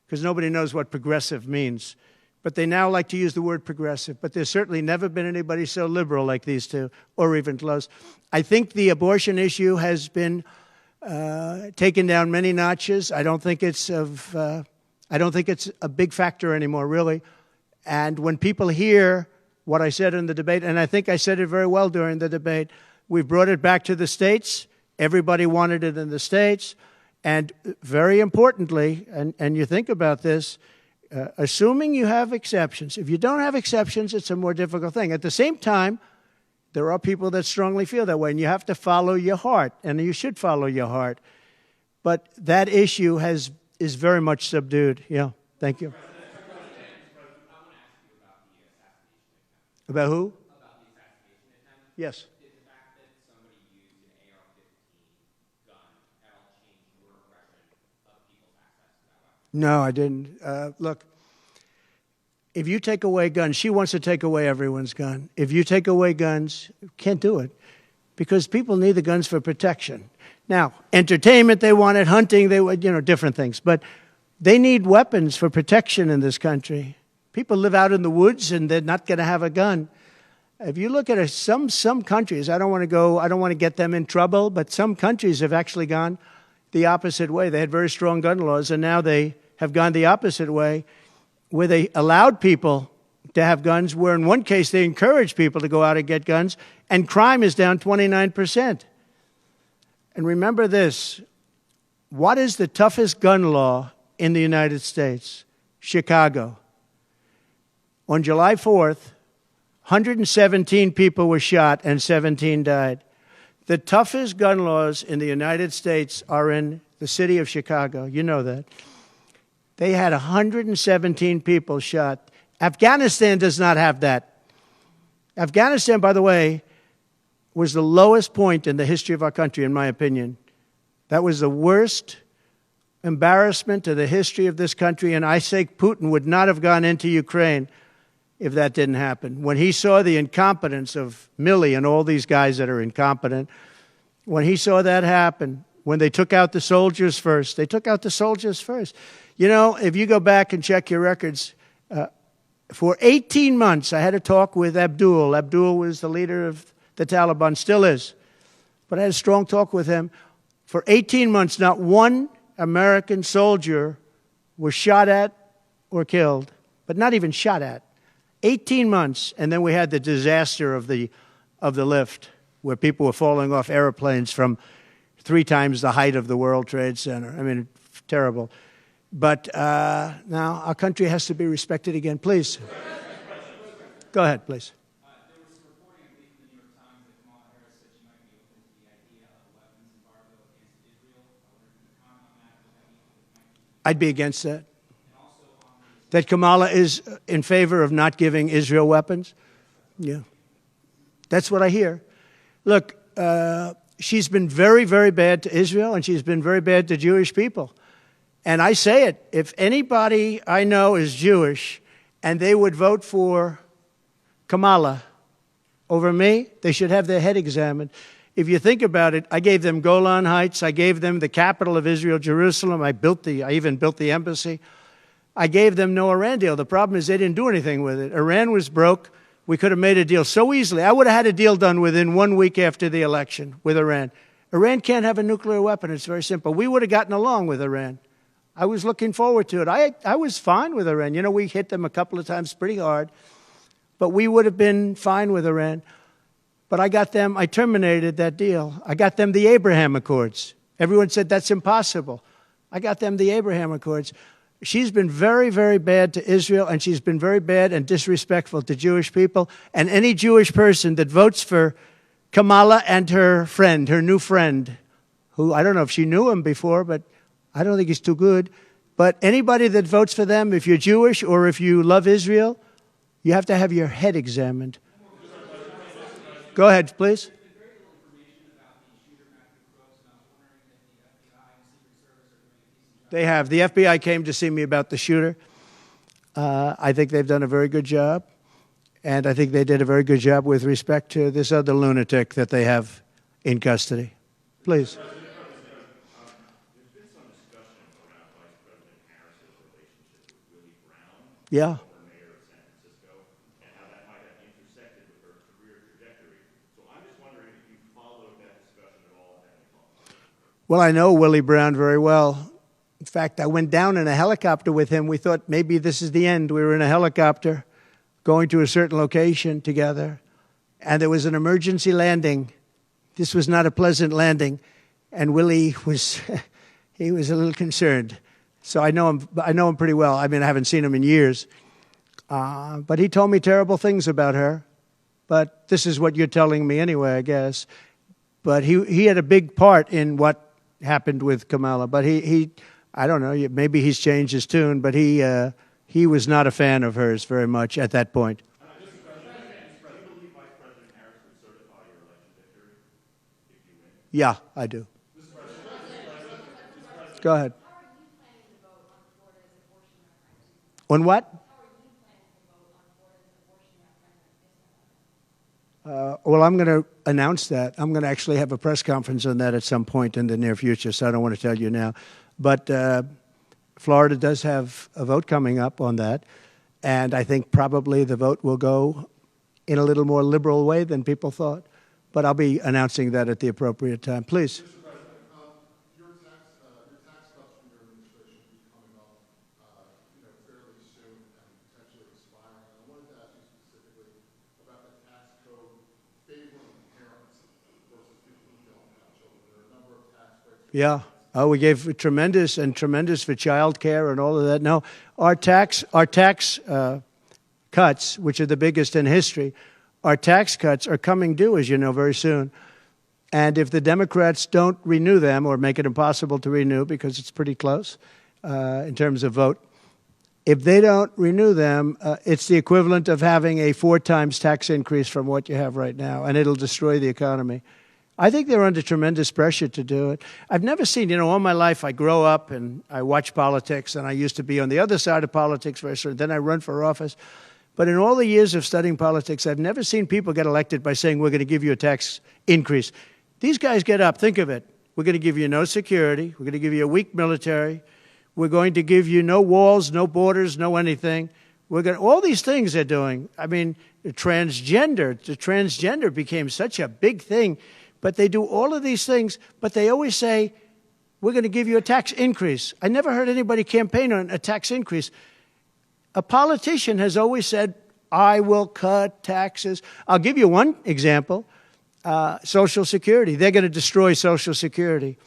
Speaker 1: because nobody knows what progressive means. But they now like to use the word progressive. But there's certainly never been anybody so liberal like these two, or even close. I think the abortion issue has been taken down many notches. I don't think it's a big factor anymore, really. And when people hear what I said in the debate, and I think I said it very well during the debate, we brought it back to the states. Everybody wanted it in the states. And very importantly, and you think about this, assuming you have exceptions. If you don't have exceptions, it's a more difficult thing. At the same time, there are people that strongly feel that way, and you have to follow your heart, and you should follow your heart. But that issue is very much subdued. Yeah, thank you. About who? About the assassination attempt. Yes.
Speaker 4: Did the fact that somebody used an AR-15 gun at all change your impression of people's access to that weapon?
Speaker 1: No, I didn't. Look, if you take away guns, she wants to take away everyone's gun. If you take away guns, you can't do it. because people need the guns for protection. Now, entertainment they wanted, hunting they would, different things. But they need weapons for protection in this country. People live out in the woods and they're not going to have a gun. If you look at some countries, I don't want to get them in trouble, but some countries have actually gone the opposite way. They had very strong gun laws, and now they have gone the opposite way, where they allowed people to have guns, where in one case they encouraged people to go out and get guns, and crime is down 29%. And remember this, what is the toughest gun law in the United States? Chicago. On July 4th, 117 people were shot and 17 died. The toughest gun laws in the United States are in the city of Chicago. You know that. They had 117 people shot. Afghanistan does not have that. Afghanistan, by the way, was the lowest point in the history of our country, in my opinion. That was the worst embarrassment to the history of this country, and I say Putin would not have gone into Ukraine if that didn't happen. When he saw the incompetence of Milley and all these guys that are incompetent, when he saw that happen, when they took out the soldiers first, they took out the soldiers first. If you go back and check your records, for 18 months, I had a talk with Abdul. Abdul was the leader of the Taliban, still is. But I had a strong talk with him. For 18 months, not one American soldier was shot at or killed, but not even shot at. 18 months, and then we had the disaster of the lift, where people were falling off airplanes from 3 times the height of the World Trade Center. I mean, terrible. But now our country has to be respected again. Please. Go ahead, please.
Speaker 5: There was some reporting, I believe, in the New York Times that Kamala Harris said she might be open to the idea of a weapons embargo against Israel. I wonder if you could comment on that. What that means for the country.
Speaker 1: I'd be against that. That Kamala is in favor of not giving Israel weapons? Yeah. That's what I hear. Look, she's been very, very bad to Israel, and she's been very bad to Jewish people. And I say it, if anybody I know is Jewish and they would vote for Kamala over me, they should have their head examined. If you think about it, I gave them Golan Heights. I gave them the capital of Israel, Jerusalem. I even built the embassy. I gave them no Iran deal. The problem is they didn't do anything with it. Iran was broke. We could have made a deal so easily. I would have had a deal done within 1 week after the election with Iran. Iran can't have a nuclear weapon. It's very simple. We would have gotten along with Iran. I was looking forward to it. I was fine with Iran. We hit them a couple of times pretty hard, but we would have been fine with Iran. But I terminated that deal. I got them the Abraham Accords. Everyone said that's impossible. I got them the Abraham Accords. She's been very, very bad to Israel, and she's been very bad and disrespectful to Jewish people. And any Jewish person that votes for Kamala and her friend, her new friend, who I don't know if she knew him before, but I don't think he's too good. But anybody that votes for them, if you're Jewish or if you love Israel, you have to have your head examined. Go ahead, please. They have. The FBI came to see me about the shooter. I think they've done a very good job. And I think they did a very good job with respect to this other lunatic that they have in custody. Please.
Speaker 6: There's been some discussion around Vice President Harris's relationship with Willie Brown,
Speaker 1: Yeah.
Speaker 6: former mayor of San Francisco, and how that might have intersected with her career trajectory. So I'm just wondering if you followed that discussion at all.
Speaker 1: Well, I know Willie Brown very well. In fact, I went down in a helicopter with him. We thought maybe this is the end. We were in a helicopter going to a certain location together, and there was an emergency landing. This was not a pleasant landing, and Willie was he was a little concerned. So I know him pretty well. I mean, I haven't seen him in years, but he told me terrible things about her. But this is what you're telling me anyway, I guess. But he had a big part in what happened with Kamala. But he I don't know, maybe he's changed his tune, but he was not a fan of hers very much at that point.
Speaker 6: Do you believe Vice President Harris would certify your election victory if you win?
Speaker 1: Yeah, I do. Go ahead.
Speaker 2: How are you planning to vote on Florida's abortion referendum?
Speaker 1: On what?
Speaker 2: How are you planning to vote on Florida's abortion referendum if it's not done?
Speaker 1: Well, I'm going to announce that. I'm going to actually have a press conference on that at some point in the near future, so I don't want to tell you now. But Florida does have a vote coming up on that, and I think probably the vote will go in a little more liberal way than people thought. But I'll be announcing that at the appropriate time. Please.
Speaker 7: Mr. President, your tax cuts from your administration will be coming up, fairly soon and potentially expiring. And I wanted to ask you specifically about the tax code favoring parents versus people who don't have children. There are a number of tax breaks.
Speaker 1: Yeah. Oh, we gave tremendous for child care and all of that. No, our tax cuts, which are the biggest in history, our tax cuts are coming due, as you know, very soon. And if the Democrats don't renew them or make it impossible to renew because it's pretty close in terms of vote, if they don't renew them, it's the equivalent of having a 4 times tax increase from what you have right now, and it'll destroy the economy. I think they're under tremendous pressure to do it. I've never seen, all my life I grow up and I watch politics, and I used to be on the other side of politics very soon. Then I run for office. But in all the years of studying politics, I've never seen people get elected by saying, we're going to give you a tax increase. These guys get up, think of it. We're going to give you no security. We're going to give you a weak military. We're going to give you no walls, no borders, no anything. All these things they're doing. I mean, the transgender became such a big thing. But they do all of these things, but they always say, we're going to give you a tax increase. I never heard anybody campaign on a tax increase. A politician has always said, I will cut taxes. I'll give you one example, Social Security. They're going to destroy Social Security.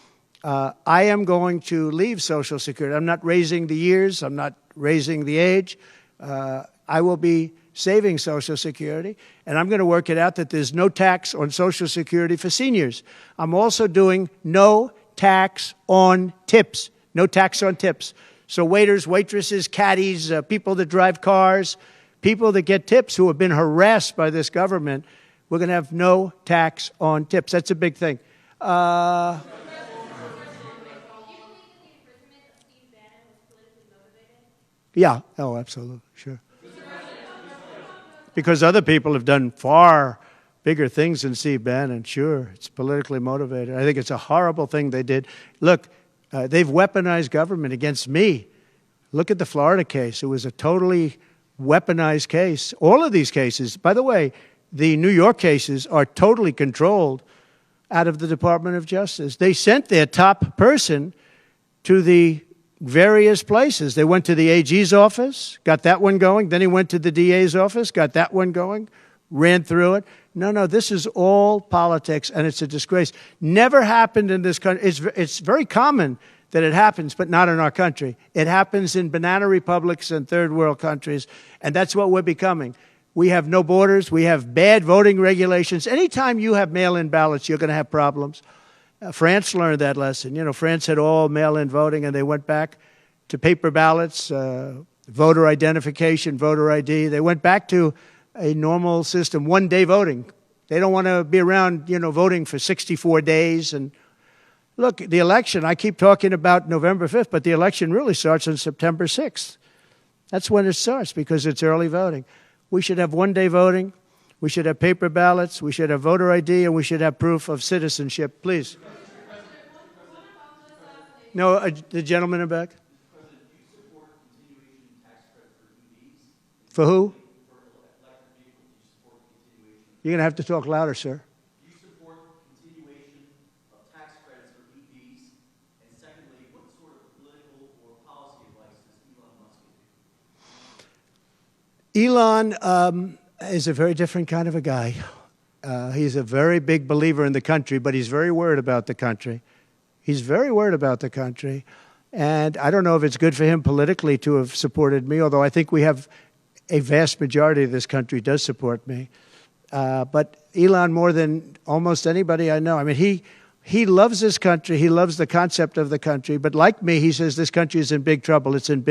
Speaker 1: I am going to leave Social Security. I'm not raising the years. I'm not raising the age. I will be saving Social Security, and I'm going to work it out that there's no tax on Social Security for seniors. I'm also doing no tax on tips, no tax on tips. So waiters, waitresses, caddies, people that drive cars, people that get tips who have been harassed by this government, we're going to have no tax on tips. That's a big thing.
Speaker 2: Do you believe that the imprisonment of Steve Bannon was politically motivated?
Speaker 1: Yeah. Oh, absolutely. Sure. Because other people have done far bigger things than Steve Bannon. Sure, it's politically motivated. I think it's a horrible thing they did. Look, they've weaponized government against me. Look at the Florida case. It was a totally weaponized case. All of these cases, by the way, the New York cases are totally controlled out of the Department of Justice. They sent their top person to the various places. They went to the AG's office, got that one going. Then he went to the DA's office, got that one going, ran through it. No, this is all politics, and it's a disgrace. Never happened in this country. It's very common that it happens, but not in our country. It happens in banana republics and third world countries, and that's what we're becoming. We have no borders. We have bad voting regulations. Anytime you have mail-in ballots, you're going to have problems. France learned that lesson. France had all mail-in voting, and they went back to paper ballots, voter identification, voter ID. They went back to a normal system, one-day voting. They don't want to be around, voting for 64 days. And look, the election, I keep talking about November 5th, but the election really starts on September 6th. That's when it starts because it's early voting. We should have one-day voting. We should have paper ballots. We should have voter ID, and we should have proof of citizenship. Please. No, the gentleman in back.
Speaker 3: President, do you support continuation tax credit for EVs?
Speaker 1: For who?
Speaker 3: For electric vehicles, do you support continuation?
Speaker 1: You're going to have to talk louder, sir.
Speaker 3: Do you support continuation of tax credits for EVs? And secondly, what sort of political or policy advice does Elon Musk give?
Speaker 1: Elon is a very different kind of a guy. He's a very big believer in the country, but he's very worried about the country. He's very worried about the country. And I don't know if it's good for him politically to have supported me, although I think we have a vast majority of this country does support me. But Elon, more than almost anybody I know, I mean, he loves this country. He loves the concept of the country. But like me, he says this country is in big trouble. It's in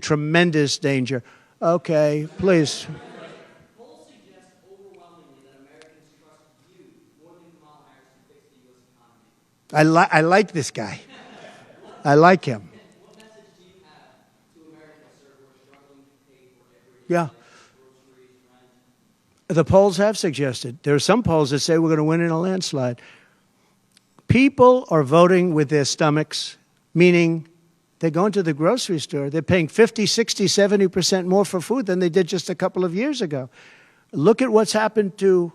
Speaker 1: tremendous danger. Okay, please.
Speaker 8: Polls suggest overwhelmingly that Americans trust you more than Kamala Harris to fix the U.S. economy.
Speaker 1: I like this guy. I like him.
Speaker 8: What message do you have to Americans, sir, who are struggling to pay for everyday
Speaker 1: Yeah.
Speaker 8: groceries, rent?
Speaker 1: The polls have suggested. There are some polls that say we're going to win in a landslide. People are voting with their stomachs, meaning they're going to the grocery store. They're paying 50, 60, 70% more for food than they did just a couple of years ago. Look at what's happened to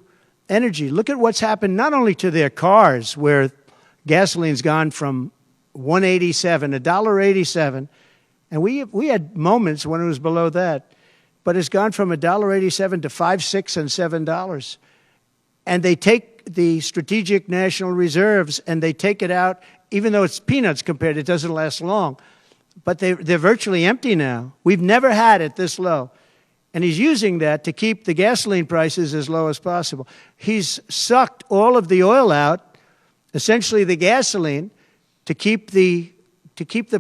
Speaker 1: energy. Look at what's happened not only to their cars, where gasoline's gone from $1.87, $1.87, and we had moments when it was below that, but it's gone from $1.87 to $5, $6, and $7. And they take the strategic national reserves and they take it out, even though it's peanuts compared, it doesn't last long. But they're virtually empty now. We've never had it this low. And he's using that to keep the gasoline prices as low as possible. He's sucked all of the oil out, essentially the gasoline, to keep the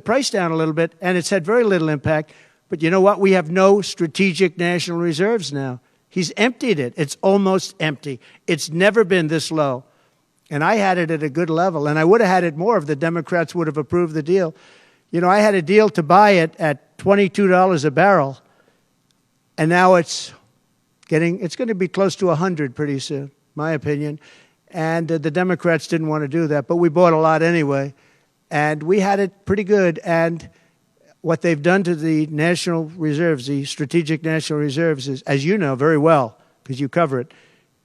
Speaker 1: price down a little bit, and it's had very little impact. But you know what? We have no strategic national reserves now. He's emptied it. It's almost empty. It's never been this low. And I had it at a good level, and I would have had it more if the Democrats would have approved the deal. You know, I had a deal to buy it at $22 a barrel, and now it's going to be close to 100 pretty soon, my opinion. And the Democrats didn't want to do that, but we bought a lot anyway. And we had it pretty good. And what they've done to the national reserves, the strategic national reserves, is, as you know very well, because you cover it,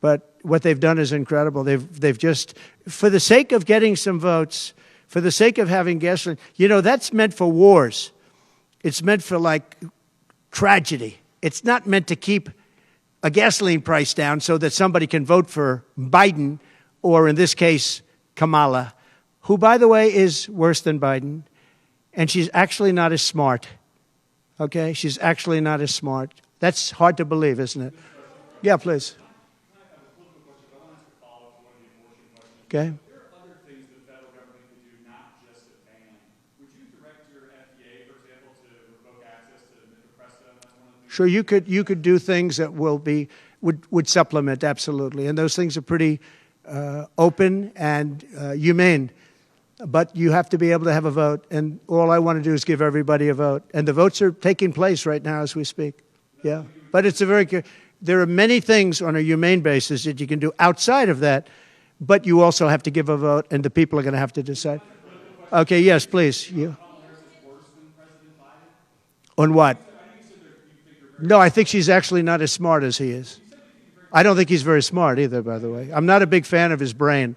Speaker 1: but what they've done is incredible. They've just, for the sake of getting some votes, for the sake of having gasoline, you know, that's meant for wars. It's meant for, like, tragedy. It's not meant to keep a gasoline price down so that somebody can vote for Biden, or in this case, Kamala, who, by the way, is worse than Biden. And she's actually not as smart. Okay? She's actually not as smart. That's hard to believe, isn't it? Yeah, please. Okay.
Speaker 9: There are other things the federal government could do, not just a ban. Would you direct your FDA, for example, to revoke access to mifepristone? That's one of the things.
Speaker 1: Sure, you could do things that would supplement, absolutely. And those things are pretty open and humane. But you have to be able to have a vote, and all I want to do is give everybody a vote. And the votes are taking place right now as we speak. Yeah, but it's there are many things on a humane basis that you can do outside of that, but you also have to give a vote, and the people are going to have to decide. Okay, yes, please. You. On what? No, I think she's actually not as smart as he is. I don't think he's very smart either, by the way. I'm not a big fan of his brain.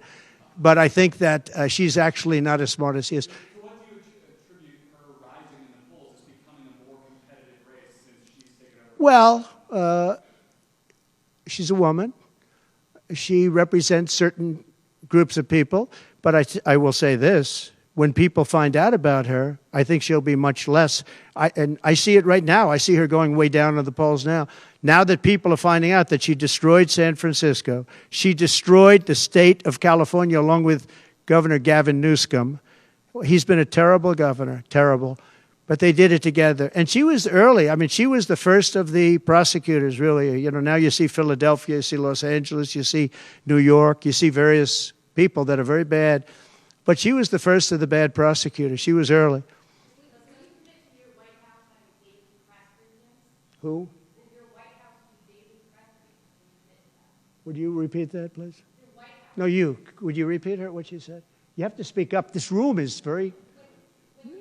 Speaker 1: But I think that she's actually not as smart as he is.
Speaker 9: So what do you attribute her rising in the polls as becoming a more competitive race since she's taken over?
Speaker 1: Well, she's a woman. She represents certain groups of people. But I will say this. When people find out about her, I think she'll be much less. And I see it right now. I see her going way down in the polls now. Now that people are finding out that she destroyed San Francisco, she destroyed the state of California along with Governor Gavin Newsom. He's been a terrible governor, terrible. But they did it together. And she was early. I mean, she was the first of the prosecutors, really. You know, now you see Philadelphia, you see Los Angeles, you see New York, you see various people that are very bad. But she was the first of the bad prosecutors. She was early. Who? Would you repeat that, please? No, you. Would you repeat her, what she said? You have to speak up. This room is very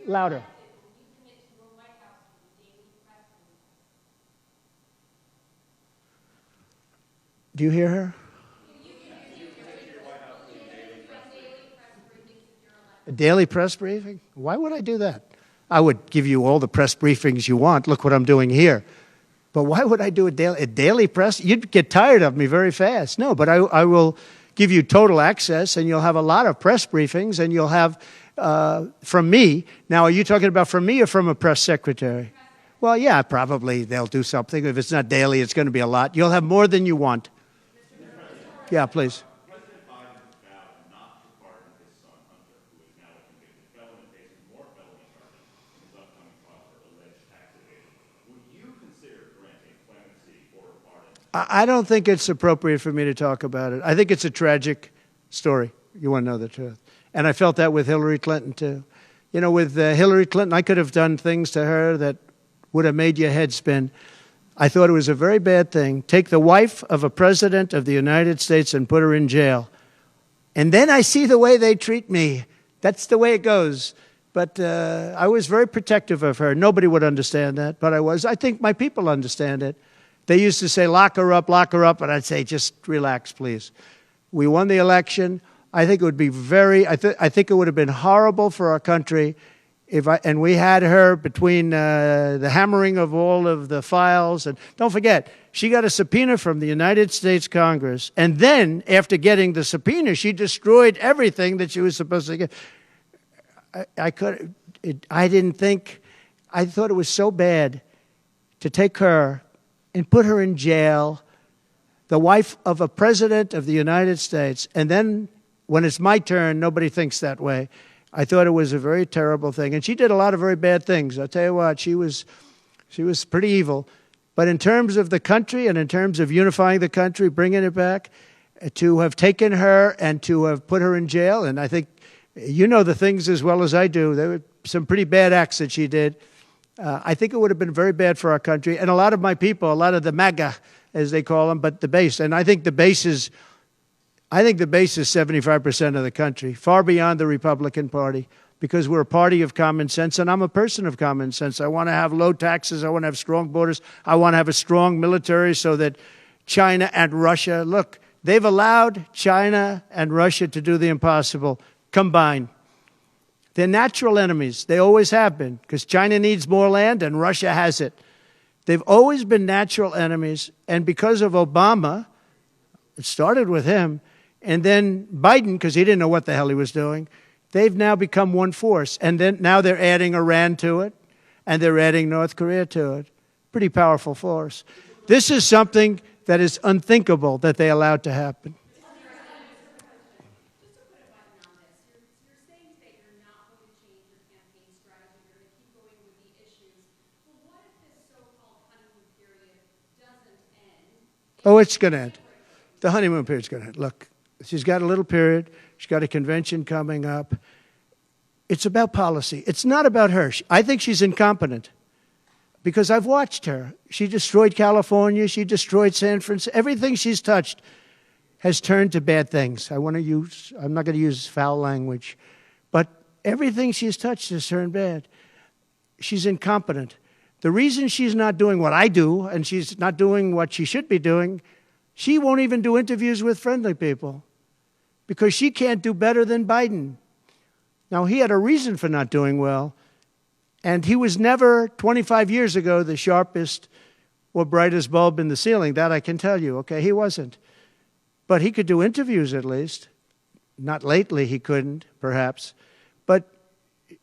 Speaker 1: louder. Do you hear her? A daily press briefing? Why would I do that? I would give you all the press briefings you want. Look what I'm doing here. But why would I do a daily press? You'd get tired of me very fast. No, but I will give you total access, and you'll have a lot of press briefings, and you'll have from me. Now, are you talking about from me or from a press secretary? Well, yeah, probably they'll do something. If it's not daily, it's going to be a lot. You'll have more than you want. Yeah, please. I don't think it's appropriate for me to talk about it. I think it's a tragic story. You want to know the truth. And I felt that with Hillary Clinton, too. You know, with Hillary Clinton, I could have done things to her that would have made your head spin. I thought it was a very bad thing. Take the wife of a president of the United States and put her in jail. And then I see the way they treat me. That's the way it goes. But I was very protective of her. Nobody would understand that, but I was. I think my people understand it. They used to say, lock her up, and I'd say, just relax, please. We won the election. I think it would be I think it would have been horrible for our country and we had her between the hammering of all of the files. And don't forget, she got a subpoena from the United States Congress. And then, after getting the subpoena, she destroyed everything that she was supposed to get. I thought it was so bad to take her and put her in jail, the wife of a president of the United States, and then when it's my turn, nobody thinks that way. I thought it was a very terrible thing. And she did a lot of very bad things. I'll tell you what, she was pretty evil. But in terms of the country and in terms of unifying the country, bringing it back, to have taken her and to have put her in jail, and I think you know the things as well as I do. There were some pretty bad acts that she did. I think it would have been very bad for our country. And a lot of my people, a lot of the MAGA, as they call them, but the base. And I think the base is 75% of the country, far beyond the Republican Party, because we're a party of common sense, and I'm a person of common sense. I want to have low taxes. I want to have strong borders. I want to have a strong military so that China and Russia, look, they've allowed China and Russia to do the impossible combined. They're natural enemies. They always have been, because China needs more land and Russia has it. They've always been natural enemies, and because of Obama, it started with him, and then Biden, because he didn't know what the hell he was doing, they've now become one force. And then now they're adding Iran to it, and they're adding North Korea to it. Pretty powerful force. This is something that is unthinkable that they allowed to happen.
Speaker 2: Just to put a button on this, you're saying that you're not going to change your campaign strategy, you're going to keep going with the issues. Well, what if this so-called honeymoon period doesn't end?
Speaker 1: Oh, it's going to end. The honeymoon period's going to end. Look, she's got a little period. She's got a convention coming up. It's about policy. It's not about her. I think she's incompetent because I've watched her. She destroyed California. She destroyed San Francisco. Everything she's touched has turned to bad things. I'm not going to use foul language, but everything she's touched has turned bad. She's incompetent. The reason she's not doing what I do and she's not doing what she should be doing, she won't even do interviews with friendly people because she can't do better than Biden. Now, he had a reason for not doing well, and he was never, 25 years ago, the sharpest or brightest bulb in the ceiling. That I can tell you, okay? He wasn't. But he could do interviews at least. Not lately, he couldn't, perhaps. But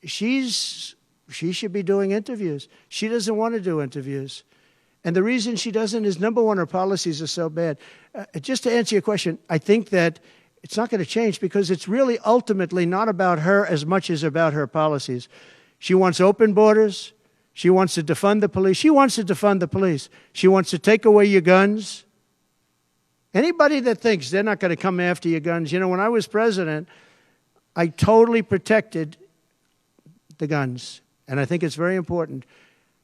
Speaker 1: she should be doing interviews. She doesn't want to do interviews. And the reason she doesn't is, number one, her policies are so bad. Just to answer your question, I think that it's not going to change because it's really ultimately not about her as much as about her policies. She wants open borders. She wants to defund the police. She wants to defund the police. She wants to take away your guns. Anybody that thinks they're not going to come after your guns, you know, when I was president, I totally protected the guns. And I think it's very important.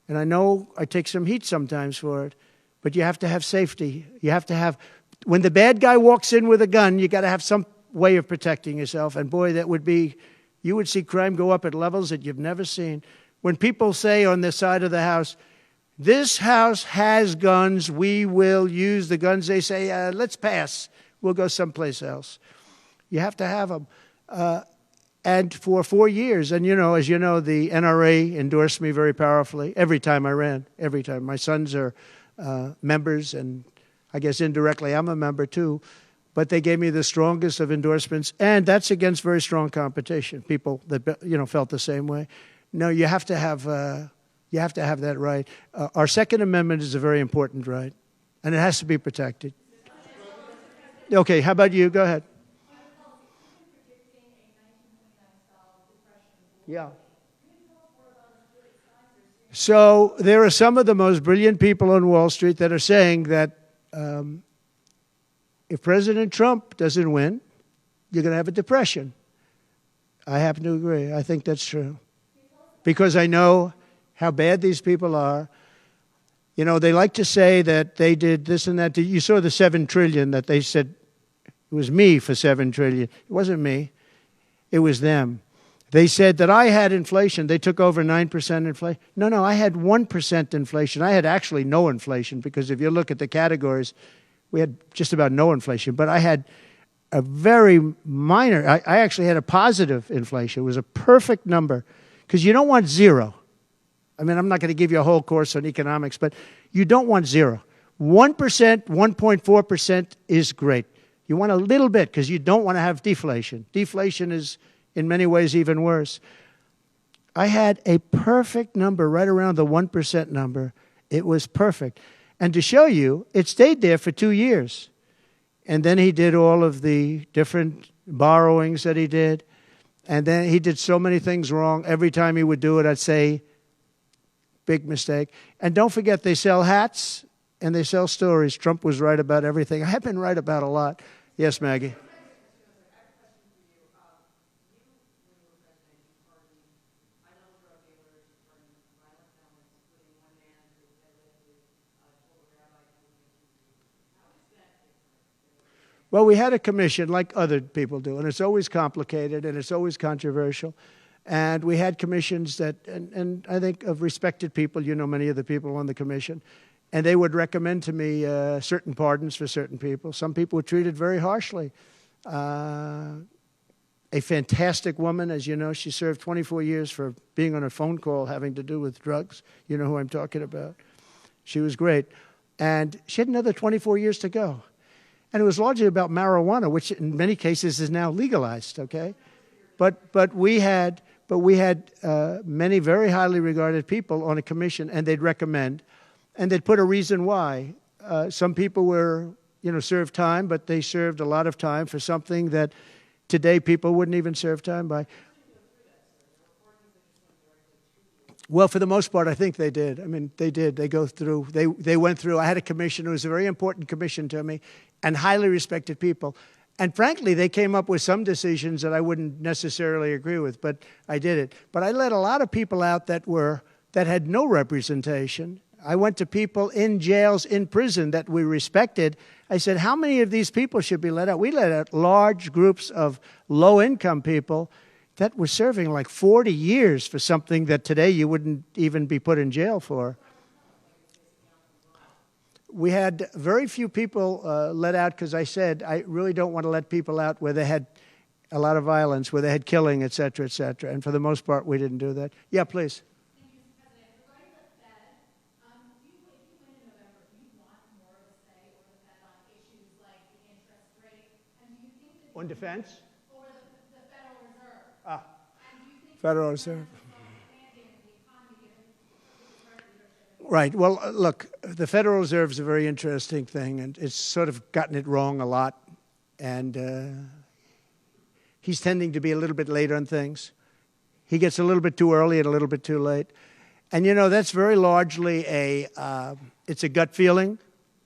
Speaker 1: And I know I take some heat sometimes for it, but you have to have safety. You have to have, when the bad guy walks in with a gun, you got to have some way of protecting yourself. And boy, that would be, you would see crime go up at levels that you've never seen. When people say on this side of the house, this house has guns, we will use the guns, they say, let's pass. We'll go someplace else. You have to have them. And for 4 years, and you know, as you know, the NRA endorsed me very powerfully every time I ran, every time. My sons are members, and I guess indirectly I'm a member too. But they gave me the strongest of endorsements, and that's against very strong competition. People that felt the same way. No, you have to have that right. Our Second Amendment is a very important right, and it has to be protected. Okay, how about you? Go ahead. Yeah. So there are some of the most brilliant people on Wall Street that are saying that if President Trump doesn't win, you're going to have a depression. I happen to agree. I think that's true. Because I know how bad these people are. You know, they like to say that they did this and that. You saw the $7 trillion that they said it was me for $7 trillion. It wasn't me. It was them. They said that I had inflation. They took over 9% inflation. No, I had 1% inflation. I had actually no inflation because if you look at the categories, we had just about no inflation. But I had a very minor, I actually had a positive inflation. It was a perfect number because you don't want zero. I mean, I'm not going to give you a whole course on economics, but you don't want zero. 1%, 1.4% is great. You want a little bit because you don't want to have deflation. Deflation is, in many ways, even worse. I had a perfect number right around the 1% number. It was perfect. And to show you, it stayed there for 2 years. And then he did all of the different borrowings that he did. And then he did so many things wrong. Every time he would do it, I'd say, big mistake. And don't forget, they sell hats and they sell stories. Trump was right about everything. I have been right about a lot. Yes, Maggie. Well, we had a commission like other people do, and it's always complicated and it's always controversial. And we had commissions that, and I think of respected people, you know many of the people on the commission, and they would recommend to me certain pardons for certain people. Some people were treated very harshly. A fantastic woman, as you know, she served 24 years for being on a phone call having to do with drugs. You know who I'm talking about. She was great. And she had another 24 years to go. And it was largely about marijuana, which in many cases is now legalized, okay? But we had many very highly regarded people on a commission, and they'd recommend, and they'd put a reason why. Some people were, served time, but they served a lot of time for something that today people wouldn't even serve time by. Well, for the most part, I think they did. I mean, they did. They go through. They went through. I had a commission. It was a very important commission to me, and highly respected people. And frankly, they came up with some decisions that I wouldn't necessarily agree with, but I did it. But I let a lot of people out that had no representation. I went to people in jails, in prison that we respected. I said, how many of these people should be let out? We let out large groups of low-income people that were serving like 40 years for something that today you wouldn't even be put in jail for. We had very few people let out because I said I really don't want to let people out where they had a lot of violence, where they had killing, et cetera, et cetera. And for the most part, we didn't do that. Yeah, please.
Speaker 2: Thank you, Mr. President. Regarding the Fed, if you win in November, do you want more of a say over the Fed on issues like the interest rate? And do you think that
Speaker 1: On defense?
Speaker 2: over the Federal Reserve? And do you think
Speaker 1: Federal Reserve.
Speaker 2: expanding the economy given the current leadership?
Speaker 1: Right. Well, look, the Federal Reserve is a very interesting thing, and it's sort of gotten it wrong a lot. And he's tending to be a little bit late on things. He gets a little bit too early and a little bit too late. And, that's very largely it's a gut feeling.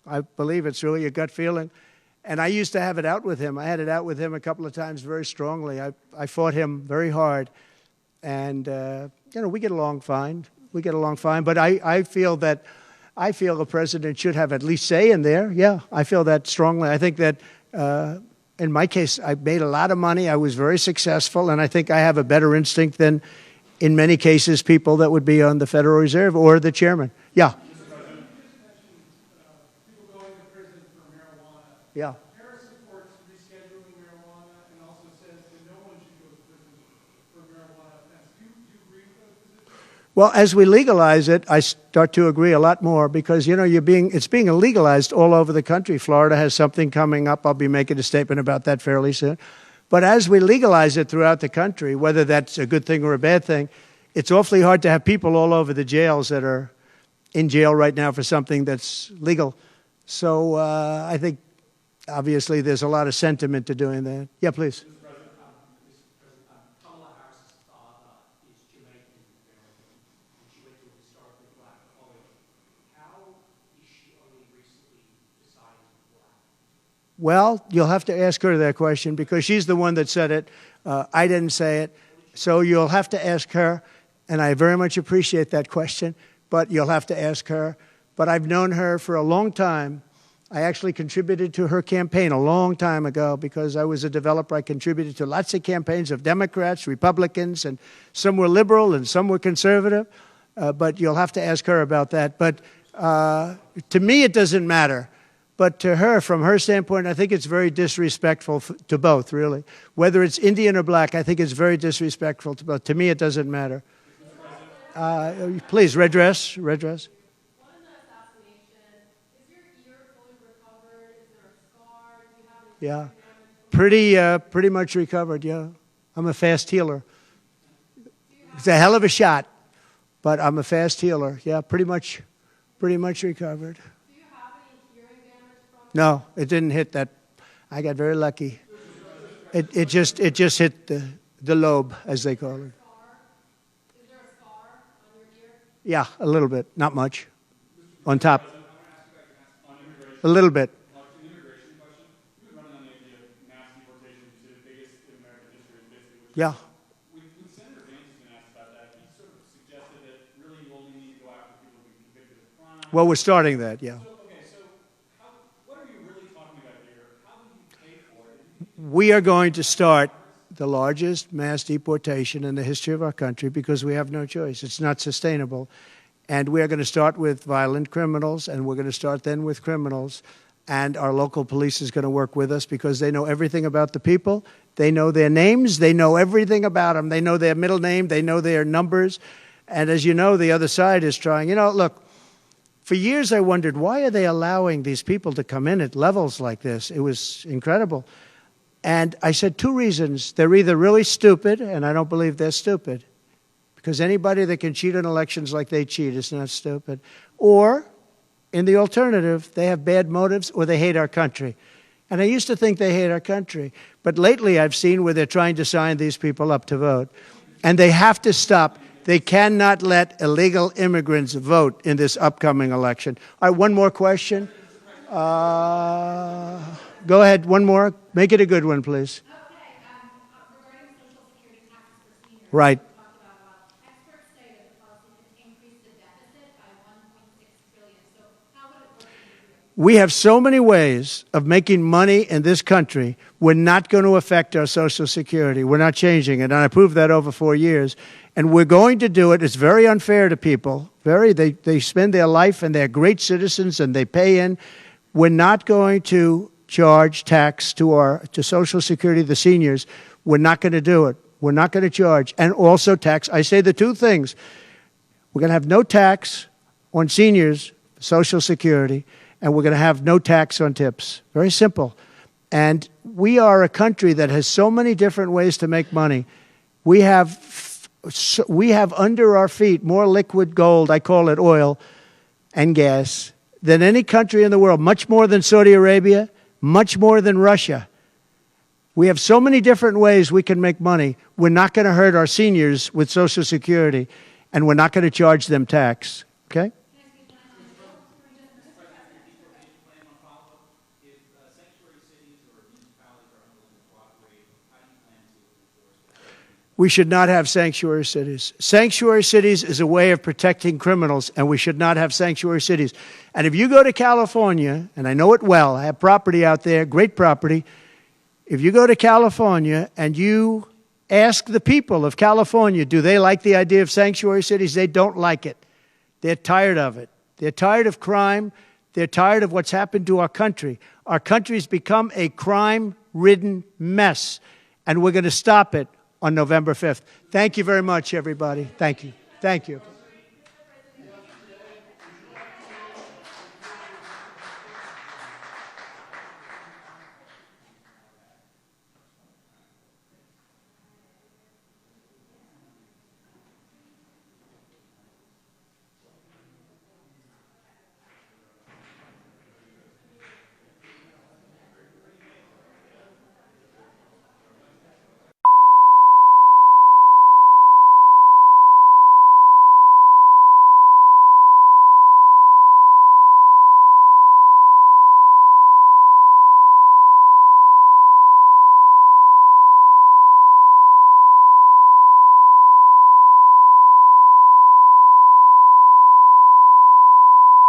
Speaker 1: I believe it's really a gut feeling. And I used to have it out with him. I had it out with him a couple of times very strongly. I fought him very hard. And, we get along fine. We get along fine. But I feel the president should have at least say in there. Yeah, I feel that strongly. I think that in my case, I made a lot of money. I was very successful. And I think I have a better instinct than, in many cases, people that would be on the Federal Reserve or the chairman. Yeah.
Speaker 5: People going to prison for marijuana.
Speaker 1: Yeah.
Speaker 5: Harris supports rescheduling marijuana and also says that no one should go to prison for marijuana offense. Do you agree with those positions?
Speaker 1: Well, as we legalize it, I start to agree a lot more because, it's being illegalized all over the country. Florida has something coming up. I'll be making a statement about that fairly soon. But as we legalize it throughout the country, whether that's a good thing or a bad thing, it's awfully hard to have people all over the jails that are in jail right now for something that's legal. So I think, obviously, there's a lot of sentiment to doing that. Yeah, please.
Speaker 8: Mr. President, Kamala Harris's father is Jamaican American, and she went to a historically black college. How is she only recently deciding to be black?
Speaker 1: Well, you'll have to ask her that question because she's the one that said it. I didn't say it. So you'll have to ask her, and I very much appreciate that question, but you'll have to ask her. but I've known her for a long time. I actually contributed to her campaign a long time ago because I was a developer. I contributed to lots of campaigns of Democrats, Republicans, and some were liberal and some were conservative. But you'll have to ask her about that. But to me, it doesn't matter. But to her, from her standpoint, I think it's very disrespectful to both, really. Whether it's Indian or black, I think it's very disrespectful to both. To me, it doesn't matter. Please, red dress, red dress.
Speaker 2: One in the assassination, is your ear fully recovered? Is there a scar? Do you have any
Speaker 1: Yeah,
Speaker 2: damage?
Speaker 1: pretty much recovered, yeah. I'm a fast healer. It's a hell of a shot, but I'm a fast healer. Yeah, pretty much recovered.
Speaker 2: Do you have any hearing damage from it?
Speaker 1: No, it didn't hit that. I got very lucky. It just hit the lobe, as they call it.
Speaker 2: Is there a scar on your ear?
Speaker 1: Yeah, a little bit, not much. On top,
Speaker 9: On immigration,
Speaker 1: a little bit.
Speaker 9: an immigration question. You've been running on the idea of mass deportation. You say the biggest in American history, basically. Which
Speaker 1: Yeah.
Speaker 9: when Senator Vance has been asked about that, he sort of suggested that really you only need to go after people who've been convicted of crime.
Speaker 1: Well, we're starting that, yeah.
Speaker 9: So what are you really talking about here? How will you pay for it?
Speaker 1: We are going to start the largest mass deportation in the history of our country because we have no choice. It's not sustainable. And we are going to start with violent criminals, and we're going to start then with criminals. And our local police is going to work with us because they know everything about the people. They know their names. They know everything about them. They know their middle name. They know their numbers. And as you know, the other side is trying. You know, look, for years I wondered, why are they allowing these people to come in at levels like this? It was incredible. And I said two reasons. They're either really stupid, and I don't believe they're stupid, because anybody that can cheat in elections like they cheat is not stupid. Or, in the alternative, they have bad motives or they hate our country. And I used to think they hate our country. But lately I've seen where they're trying to sign these people up to vote. And they have to stop. They cannot let illegal immigrants vote in this upcoming election. All right, one more question. Go ahead, one more. Make it a good one, please.
Speaker 2: Okay, regarding Social Security taxes for seniors.
Speaker 1: Right.
Speaker 2: We talked about a lot. Experts say that the policy could increase the deficit by $1.6 trillion. So how would it work in your view?
Speaker 1: We have so many ways of making money in this country. We're not going to affect our Social Security. We're not changing it. And I proved that over 4 years. And we're going to do it. It's very unfair to people. They spend their life and they're great citizens and they pay in. We're not going to charge tax to Social Security, the seniors. We're not going to do it. We're not going to charge. And also tax. I say the two things. We're going to have no tax on seniors, Social Security, and we're going to have no tax on tips. Very simple. And we are a country that has so many different ways to make money. We have under our feet more liquid gold, I call it oil, and gas, than any country in the world, much more than Saudi Arabia, much more than Russia. We have so many different ways we can make money. We're not going to hurt our seniors with Social Security, and we're not going to charge them tax. Okay? We should not have sanctuary cities. Sanctuary cities is a way of protecting criminals, and we should not have sanctuary cities. And if you go to California, and I know it well, I have property out there, great property. If you go to California and you ask the people of California, do they like the idea of sanctuary cities? They don't like it. They're tired of it. They're tired of crime. They're tired of what's happened to our country. Our country's become a crime-ridden mess, and we're going to stop it on November 5th. Thank you very much, everybody. Thank you. Thank you.